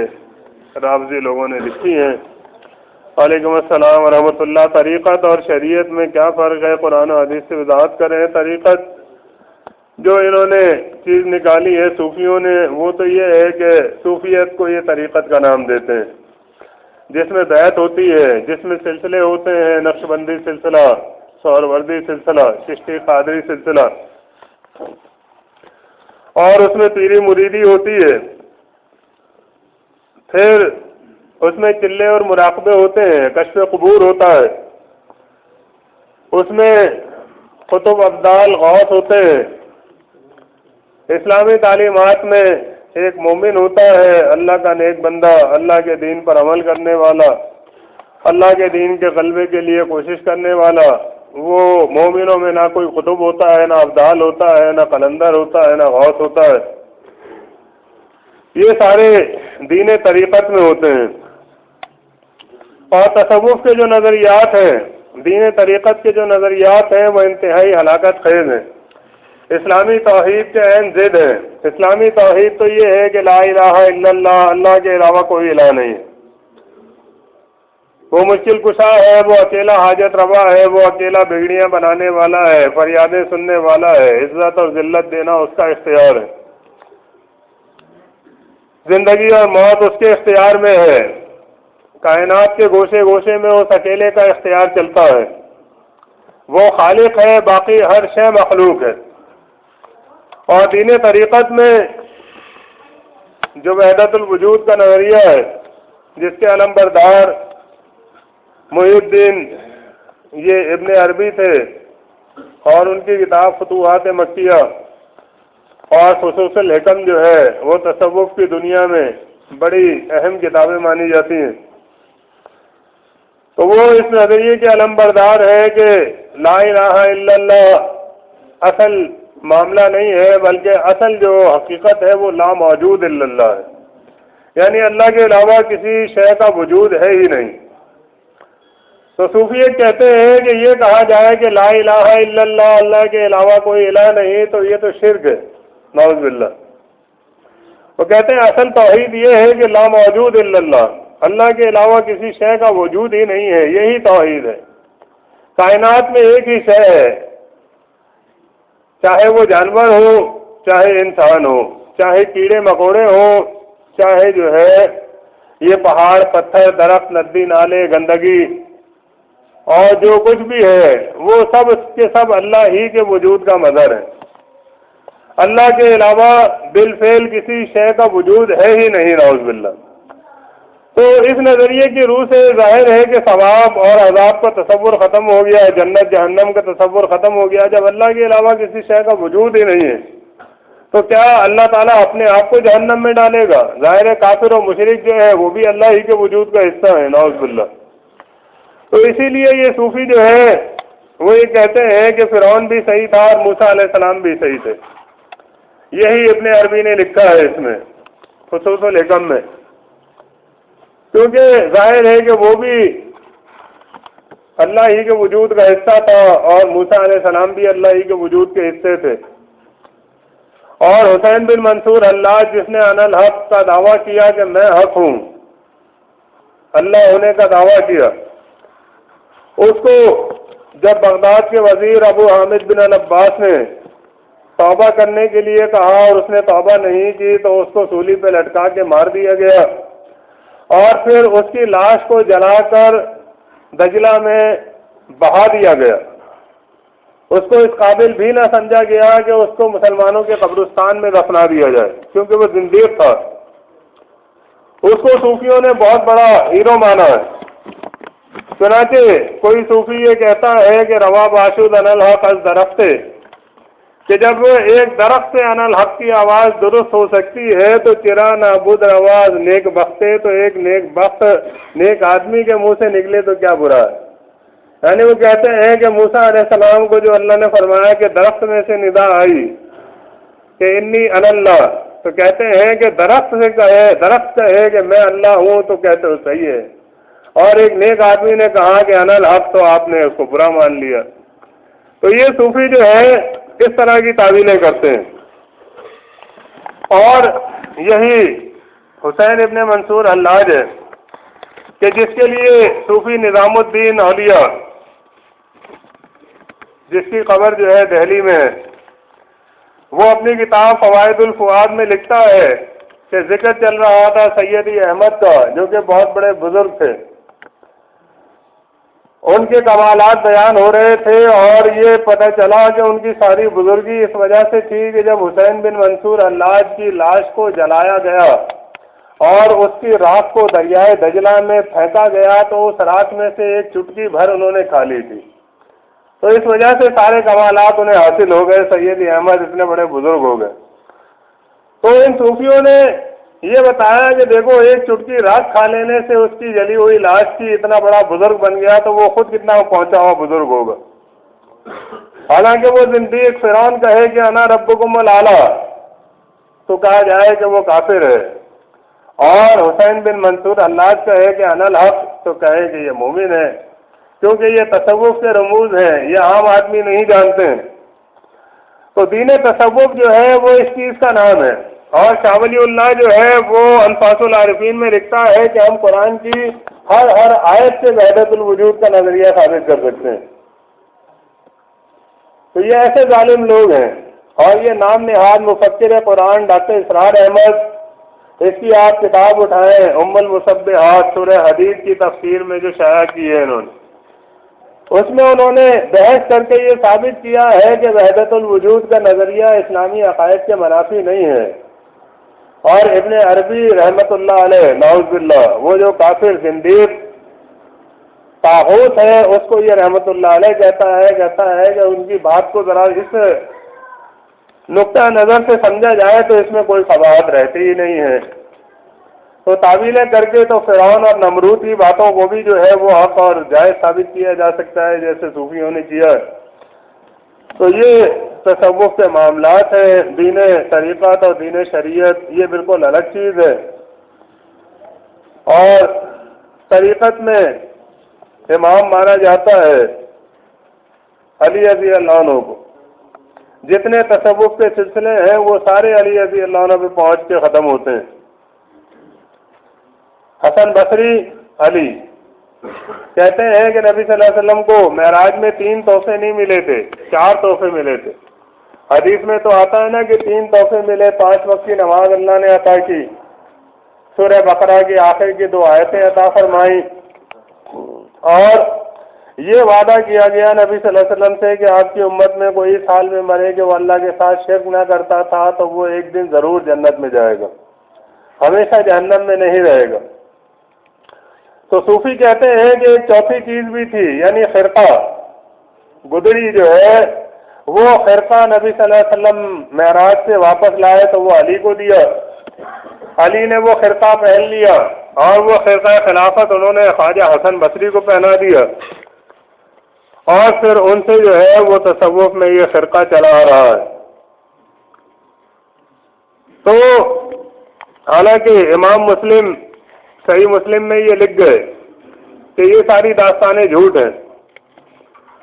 رافضی لوگوں نے لکھی ہیں۔ وعلیکم السلام ورحمۃ اللہ۔ طریقت اور شریعت میں کیا فرق ہے؟ قرآن و حدیث سے وضاحت کریں۔ طریقت جو انہوں نے چیز نکالی ہے صوفیوں نے، وہ تو یہ ہے کہ صوفیت کو یہ طریقت کا نام دیتے ہیں، جس میں بیعت ہوتی ہے، جس میں سلسلے ہوتے ہیں، نقشبندی سلسلہ، سہروردی سلسلہ، چشتی قادری سلسلہ، اور اس میں پیری مریدی ہوتی ہے، پھر اس میں چلے اور مراقبے ہوتے ہیں، کشف قبور ہوتا ہے، اس میں قطب ابدال غوث ہوتے ہیں، اسلامی تعلیمات میں ایک مومن ہوتا ہے، اللہ کا نیک بندہ، اللہ کے دین پر عمل کرنے والا، اللہ کے دین کے غلبے کے لیے کوشش کرنے والا۔ وہ مومنوں میں نہ کوئی قطب ہوتا ہے، نہ ابدال ہوتا ہے، نہ قلندر ہوتا ہے، نہ غوث ہوتا ہے، یہ سارے دین طریقت میں ہوتے ہیں۔ اور تصوف کے جو نظریات ہیں، دین طریقت کے جو نظریات ہیں، وہ انتہائی ہلاکت خیز ہیں، اسلامی توحید کے عین ضد ہے۔ اسلامی توحید تو یہ ہے کہ لا الہ الا اللہ، اللہ کے علاوہ کوئی الہ نہیں ہے، وہ مشکل کشا ہے، وہ اکیلا حاجت روا ہے، وہ اکیلا بگڑیاں بنانے والا ہے، فریادیں سننے والا ہے، عزت اور ذلت دینا اس کا اختیار ہے، زندگی اور موت اس کے اختیار میں ہے، کائنات کے گوشے گوشے میں اس اکیلے کا اختیار چلتا ہے، وہ خالق ہے، باقی ہر شے مخلوق ہے۔ اور دین طریقت میں جو وحدت الوجود کا نظریہ ہے، جس کے علم بردار محی الدین یہ ابن عربی تھے، اور ان کی کتاب فتوحات مکیہ اور خصوص الحکم جو ہے وہ تصوف کی دنیا میں بڑی اہم کتابیں مانی جاتی ہیں، تو وہ اس نظریے کے علم بردار ہے کہ لا الہ الا اللہ اصل معاملہ نہیں ہے، بلکہ اصل جو حقیقت ہے وہ لا موجود الا اللہ ہے، یعنی اللہ کے علاوہ کسی شے کا وجود ہے ہی نہیں۔ تو صوفیت کہتے ہیں کہ یہ کہا جائے کہ لا الہ الا اللہ، اللہ کے علاوہ کوئی الہ نہیں، تو یہ تو شرک ہے، نعوذ باللہ۔ وہ کہتے ہیں اصل توحید یہ ہے کہ لا موجود الا اللہ، اللہ کے علاوہ کسی شے کا وجود ہی نہیں ہے، یہی توحید ہے۔ کائنات میں ایک ہی شے ہے، چاہے وہ جانور ہو، چاہے انسان ہو، چاہے کیڑے مکوڑے ہوں، چاہے جو ہے یہ پہاڑ، پتھر، درخت، ندی، نالے، گندگی اور جو کچھ بھی ہے، وہ سب کے سب اللہ ہی کے وجود کا مظہر ہے۔ اللہ کے علاوہ بالفعل کسی شے کا وجود ہے ہی نہیں، نعوذ باللہ۔ تو اس نظریے کی روح سے ظاہر ہے کہ ثواب اور عذاب کا تصور ختم ہو گیا، جنت جہنم کا تصور ختم ہو گیا۔ جب اللہ کے علاوہ کسی شے کا وجود ہی نہیں ہے تو کیا اللہ تعالیٰ اپنے آپ کو جہنم میں ڈالے گا؟ ظاہر ہے کافر و مشرک جو ہے وہ بھی اللہ ہی کے وجود کا حصہ ہے، نعوذ باللہ۔ تو اسی لیے یہ صوفی جو ہے وہ یہ کہتے ہیں کہ فرعون بھی صحیح تھا اور موسیٰ علیہ السلام بھی صحیح تھے۔ یہی ابن عربی نے لکھا ہے اس میں خصوص الحکم میں، کیونکہ ظاہر ہے کہ وہ بھی اللہ ہی کے وجود کا حصہ تھا اور موسیٰ علیہ السلام بھی اللہ ہی کے وجود کے حصے تھے۔ اور حسین بن منصور حلاج جس نے انا الحق کا دعویٰ کیا کہ میں حق ہوں، اللہ ہونے کا دعویٰ کیا، اس کو جب بغداد کے وزیر ابو حامد بن العباس نے توبہ کرنے کے لیے کہا اور اس نے توبہ نہیں کی تو اس کو سولی پہ لٹکا کے مار دیا گیا، اور پھر اس کی لاش کو جلا کر دجلہ میں بہا دیا گیا۔ اس کو اس قابل بھی نہ سمجھا گیا کہ اس کو مسلمانوں کے قبرستان میں دفنا دیا جائے، کیونکہ وہ زندیق تھا۔ اس کو صوفیوں نے بہت بڑا ہیرو مانا ہے۔ چنانچہ کوئی صوفی یہ کہتا ہے کہ روا باشد ان الحق از درخت، کہ جب ایک درخت سے ان الحق کی آواز درست ہو سکتی ہے تو چرا نعبد رواز نیک بختے، تو ایک نیک بخت نیک آدمی کے منہ سے نکلے تو کیا برا ہے۔ یعنی وہ کہتے ہیں کہ موسیٰ علیہ السلام کو جو اللہ نے فرمایا کہ درخت میں سے ندا آئی کہ انی انا اللہ، تو کہتے ہیں کہ درخت کہے کہ میں اللہ ہوں، تو کہتے ہو صحیح ہے۔ اور ایک نیک آدمی نے کہا کہ انا الحق، تو آپ نے اس کو برا مان لیا۔ تو یہ صوفی جو ہے اس طرح کی تعویلیں کرتے ہیں۔ اور یہی حسین ابن منصور حلاج ہے کہ جس کے لیے صوفی نظام الدین اولیاء، جس کی قبر جو ہے دہلی میں ہے، وہ اپنی کتاب فوائد الفؤاد میں لکھتا ہے کہ ذکر چل رہا تھا سیدی احمد کا، جو کہ بہت بڑے بزرگ تھے، ان کے کمالات بیان ہو رہے تھے، اور یہ پتہ چلا کہ ان کی ساری بزرگی اس وجہ سے تھی کہ جب حسین بن منصور حلاج کی لاش کو جلایا گیا اور اس کی راکھ کو دریائے دجلہ میں پھینکا گیا تو اس راکھ میں سے ایک چٹکی بھر انہوں نے کھا لی تھی، تو اس وجہ سے سارے کمالات انہیں حاصل ہو گئے، سید احمد اتنے بڑے بزرگ ہو گئے۔ تو ان صوفیوں نے یہ بتایا کہ دیکھو ایک چٹکی راکھ کھا لینے سے اس کی جلی ہوئی لاش کی اتنا بڑا بزرگ بن گیا، تو وہ خود کتنا پہنچا ہوا بزرگ ہوگا۔ حالانکہ وہ زندیق فرعون کہے کہ انا ربکم الاعلی تو کہا جائے کہ وہ کافر ہے، اور حسین بن منصور حلاج کہے کہ انا الحق تو کہے کہ یہ مومن ہے، کیونکہ یہ تصوف کے رموز ہیں، یہ عام آدمی نہیں جانتے ہیں۔ تو دین تصوف جو ہے وہ اس چیز کا نام ہے۔ اور شاہ ولی اللہ جو ہے وہ انفاس العارفین میں لکھتا ہے کہ ہم قرآن کی ہر آیت سے وحدت الوجود کا نظریہ ثابت کر سکتے ہیں۔ تو یہ ایسے ظالم لوگ ہیں۔ اور یہ نام نہاد مفکر قرآن ڈاکٹر اسرار احمد، اس کی آپ کتاب اٹھائیں، ام المصبحات، سورہ حدید کی تفسیر میں جو شائع کی ہے انہوں نے، اس میں انہوں نے بحث کر کے یہ ثابت کیا ہے کہ وحدت الوجود کا نظریہ اسلامی عقائد کے منافی نہیں ہے۔ اور ابن عربی رحمۃ اللہ علیہ نعوذ باللہ، وہ جو کافر زندیق طاغوت ہے، اس کو یہ رحمۃ اللہ علیہ کہتا ہے کہ ان کی بات کو ذرا اس نقطہ نظر سے سمجھا جائے تو اس میں کوئی قباحت رہتی ہی نہیں ہے۔ تو تعویلیں کر کے تو فرعون اور نمرود کی باتوں کو بھی جو ہے وہ حق اور جائز ثابت کیا جا سکتا ہے، جیسے صوفیوں نے کیا ہے۔ تو یہ تصوف کے معاملات ہیں۔ دین طریقت اور دین شریعت یہ بالکل الگ چیز ہے۔ اور طریقت میں امام مانا جاتا ہے علی رضی اللہ عنہ کو۔ جتنے تصوف کے سلسلے ہیں وہ سارے علی رضی اللہ عنہ پہ پہنچ کے ختم ہوتے ہیں۔ حسن بصری علی کہتے ہیں کہ نبی صلی اللہ علیہ وسلم کو معراج میں 3 تحفے نہیں ملے تھے، 4 تحفے ملے تھے۔ حدیث میں تو آتا ہے نا کہ 3 تحفے ملے، 5 وقت کی نماز اللہ نے عطا کی، سورہ بقرہ کی آخر کی 2 آیتیں عطا فرمائیں، اور یہ وعدہ کیا گیا نبی صلی اللہ علیہ وسلم سے کہ آپ کی امت میں کوئی اس حال میں مرے کہ وہ اللہ کے ساتھ شرک نہ کرتا تھا تو وہ ایک دن ضرور جنت میں جائے گا، ہمیشہ جہنم میں نہیں رہے گا۔ تو صوفی کہتے ہیں کہ ایک چوتھی چیز بھی تھی، یعنی خرقہ، گدڑی جو ہے، وہ خرقہ نبی صلی اللہ علیہ وسلم معراج سے واپس لائے تو وہ علی کو دیا، علی نے وہ خرقہ پہن لیا، اور وہ خرقہ خلافت انہوں نے خواجہ حسن بصری کو پہنا دیا، اور پھر ان سے جو ہے وہ تصوف میں یہ خرقہ چلا آ رہا ہے۔ تو حالانکہ امام مسلم صحیح مسلم میں یہ لکھ گئے کہ یہ ساری داستانیں جھوٹ ہیں۔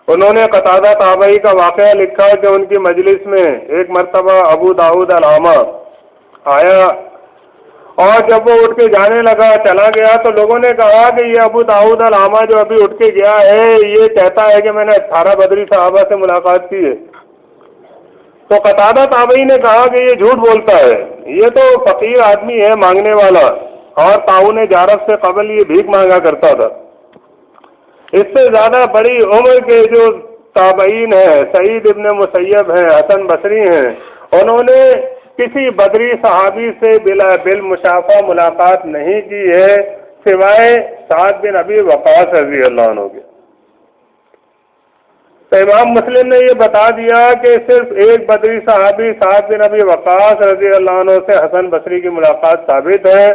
انہوں نے قتادہ تابعی کا واقعہ لکھا کہ ان کی مجلس میں ایک مرتبہ ابو داؤد العامہ آیا، اور جب وہ اٹھ کے جانے لگا، چلا گیا، تو لوگوں نے کہا کہ یہ ابو داؤد العامہ جو ابھی اٹھ کے گیا ہے یہ کہتا ہے کہ میں نے 18 بدری صحابہ سے ملاقات کی ہے۔ تو قتادہ تابعی نے کہا کہ یہ جھوٹ بولتا ہے، یہ تو فقیر آدمی ہے مانگنے والا، اور طاعون جارف سے قبل یہ بھیک مانگا کرتا تھا۔ اس سے زیادہ بڑی عمر کے جو تابعین ہیں، سعید ابن مسیب ہیں، حسن بصری ہیں، انہوں نے کسی بدری صحابی سے بالمشافہ ملاقات نہیں کی ہے سوائے سعد بن ابی وقاص رضی اللہ عنہ کے۔ تو امام مسلم نے یہ بتا دیا کہ صرف ایک بدری صحابی سعد بن ابی وقاص رضی اللہ عنہ سے حسن بصری کی ملاقات ثابت ہے،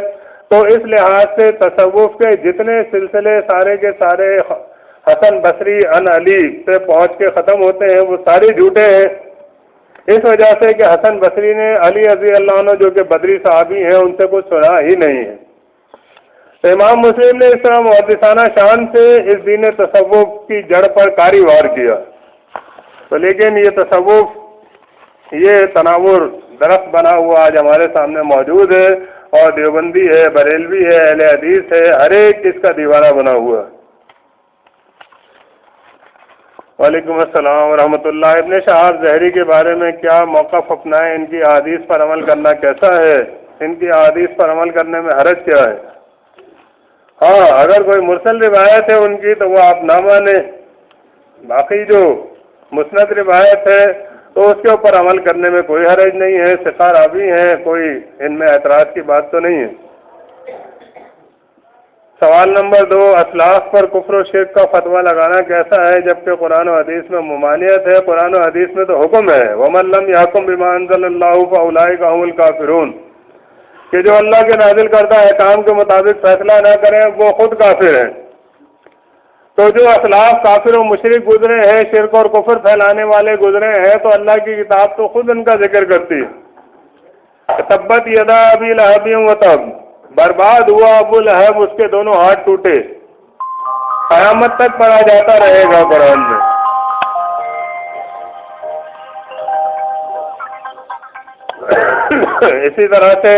تو اس لحاظ سے تصوف کے جتنے سلسلے سارے کے سارے حسن بصری عن علی سے پہنچ کے ختم ہوتے ہیں وہ سارے جھوٹے ہیں، اس وجہ سے کہ حسن بصری نے علی رضی اللہ عنہ جو کہ بدری صحابی ہیں ان سے کچھ سنا ہی نہیں ہے۔ تو امام مسلم نے اس طرح محدثانہ شان سے اس دین تصوف کی جڑ پر کاری وار کیا۔ تو لیکن یہ تصوف، یہ تناور درخت بنا ہوا آج ہمارے سامنے موجود ہے، اور دیوبندی ہے، بریلوی ہے، اہل حدیث ہے، ہر ایک اس کا دیوانہ بنا ہوا ہے۔ وعلیکم السلام ورحمۃ اللہ۔ ابن شہاب ظہری کے بارے میں کیا موقف اپنائیں؟ ان کی احادیث پر عمل کرنا کیسا ہے؟ ان کی احادیث پر عمل کرنے میں حرج کیا ہے؟ ہاں، اگر کوئی مرسل روایت ہے ان کی تو وہ آپ نہ مانیں، باقی جو مسند روایت ہے تو اس کے اوپر عمل کرنے میں کوئی حرج نہیں ہے، ثقہ راوی ہیں، کوئی ان میں اعتراض کی بات تو نہیں ہے۔ سوال نمبر 2، اسلاف پر کفر و شرک کا فتویٰ لگانا کیسا ہے جبکہ قرآن و حدیث میں ممانعت ہے؟ قرآن و حدیث میں تو حکم ہے وَمَن لَّمْ يَحْكُم بِمَا أَنزَلَ اللَّهُ فَأُولَٰئِكَ هُمُ الْكَافِرُونَ، کہ جو اللہ کے نازل کردہ احکام کے مطابق فیصلہ نہ کریں وہ خود کافر ہیں۔ تو جو اسلاف کافر و مشرک گزرے ہیں، شرک اور کفر پھیلانے والے گزرے ہیں، تو اللہ کی کتاب تو خود ان کا ذکر کرتی ہے، تبت یدا ابی لہب وتب، برباد ہوا ابو لہب، اس کے دونوں ہاتھ ٹوٹے، قیامت تک پڑھا جاتا رہے گا قرآن میں۔ اسی طرح سے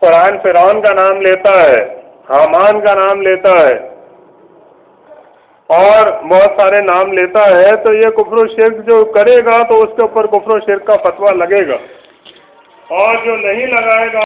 قرآن فرعون کا نام لیتا ہے، حامان کا نام لیتا ہے، اور بہت سارے نام لیتا ہے، تو یہ کفر و شرک جو کرے گا تو اس کے اوپر کفر و شرک کا فتویٰ لگے گا، اور جو نہیں لگائے گا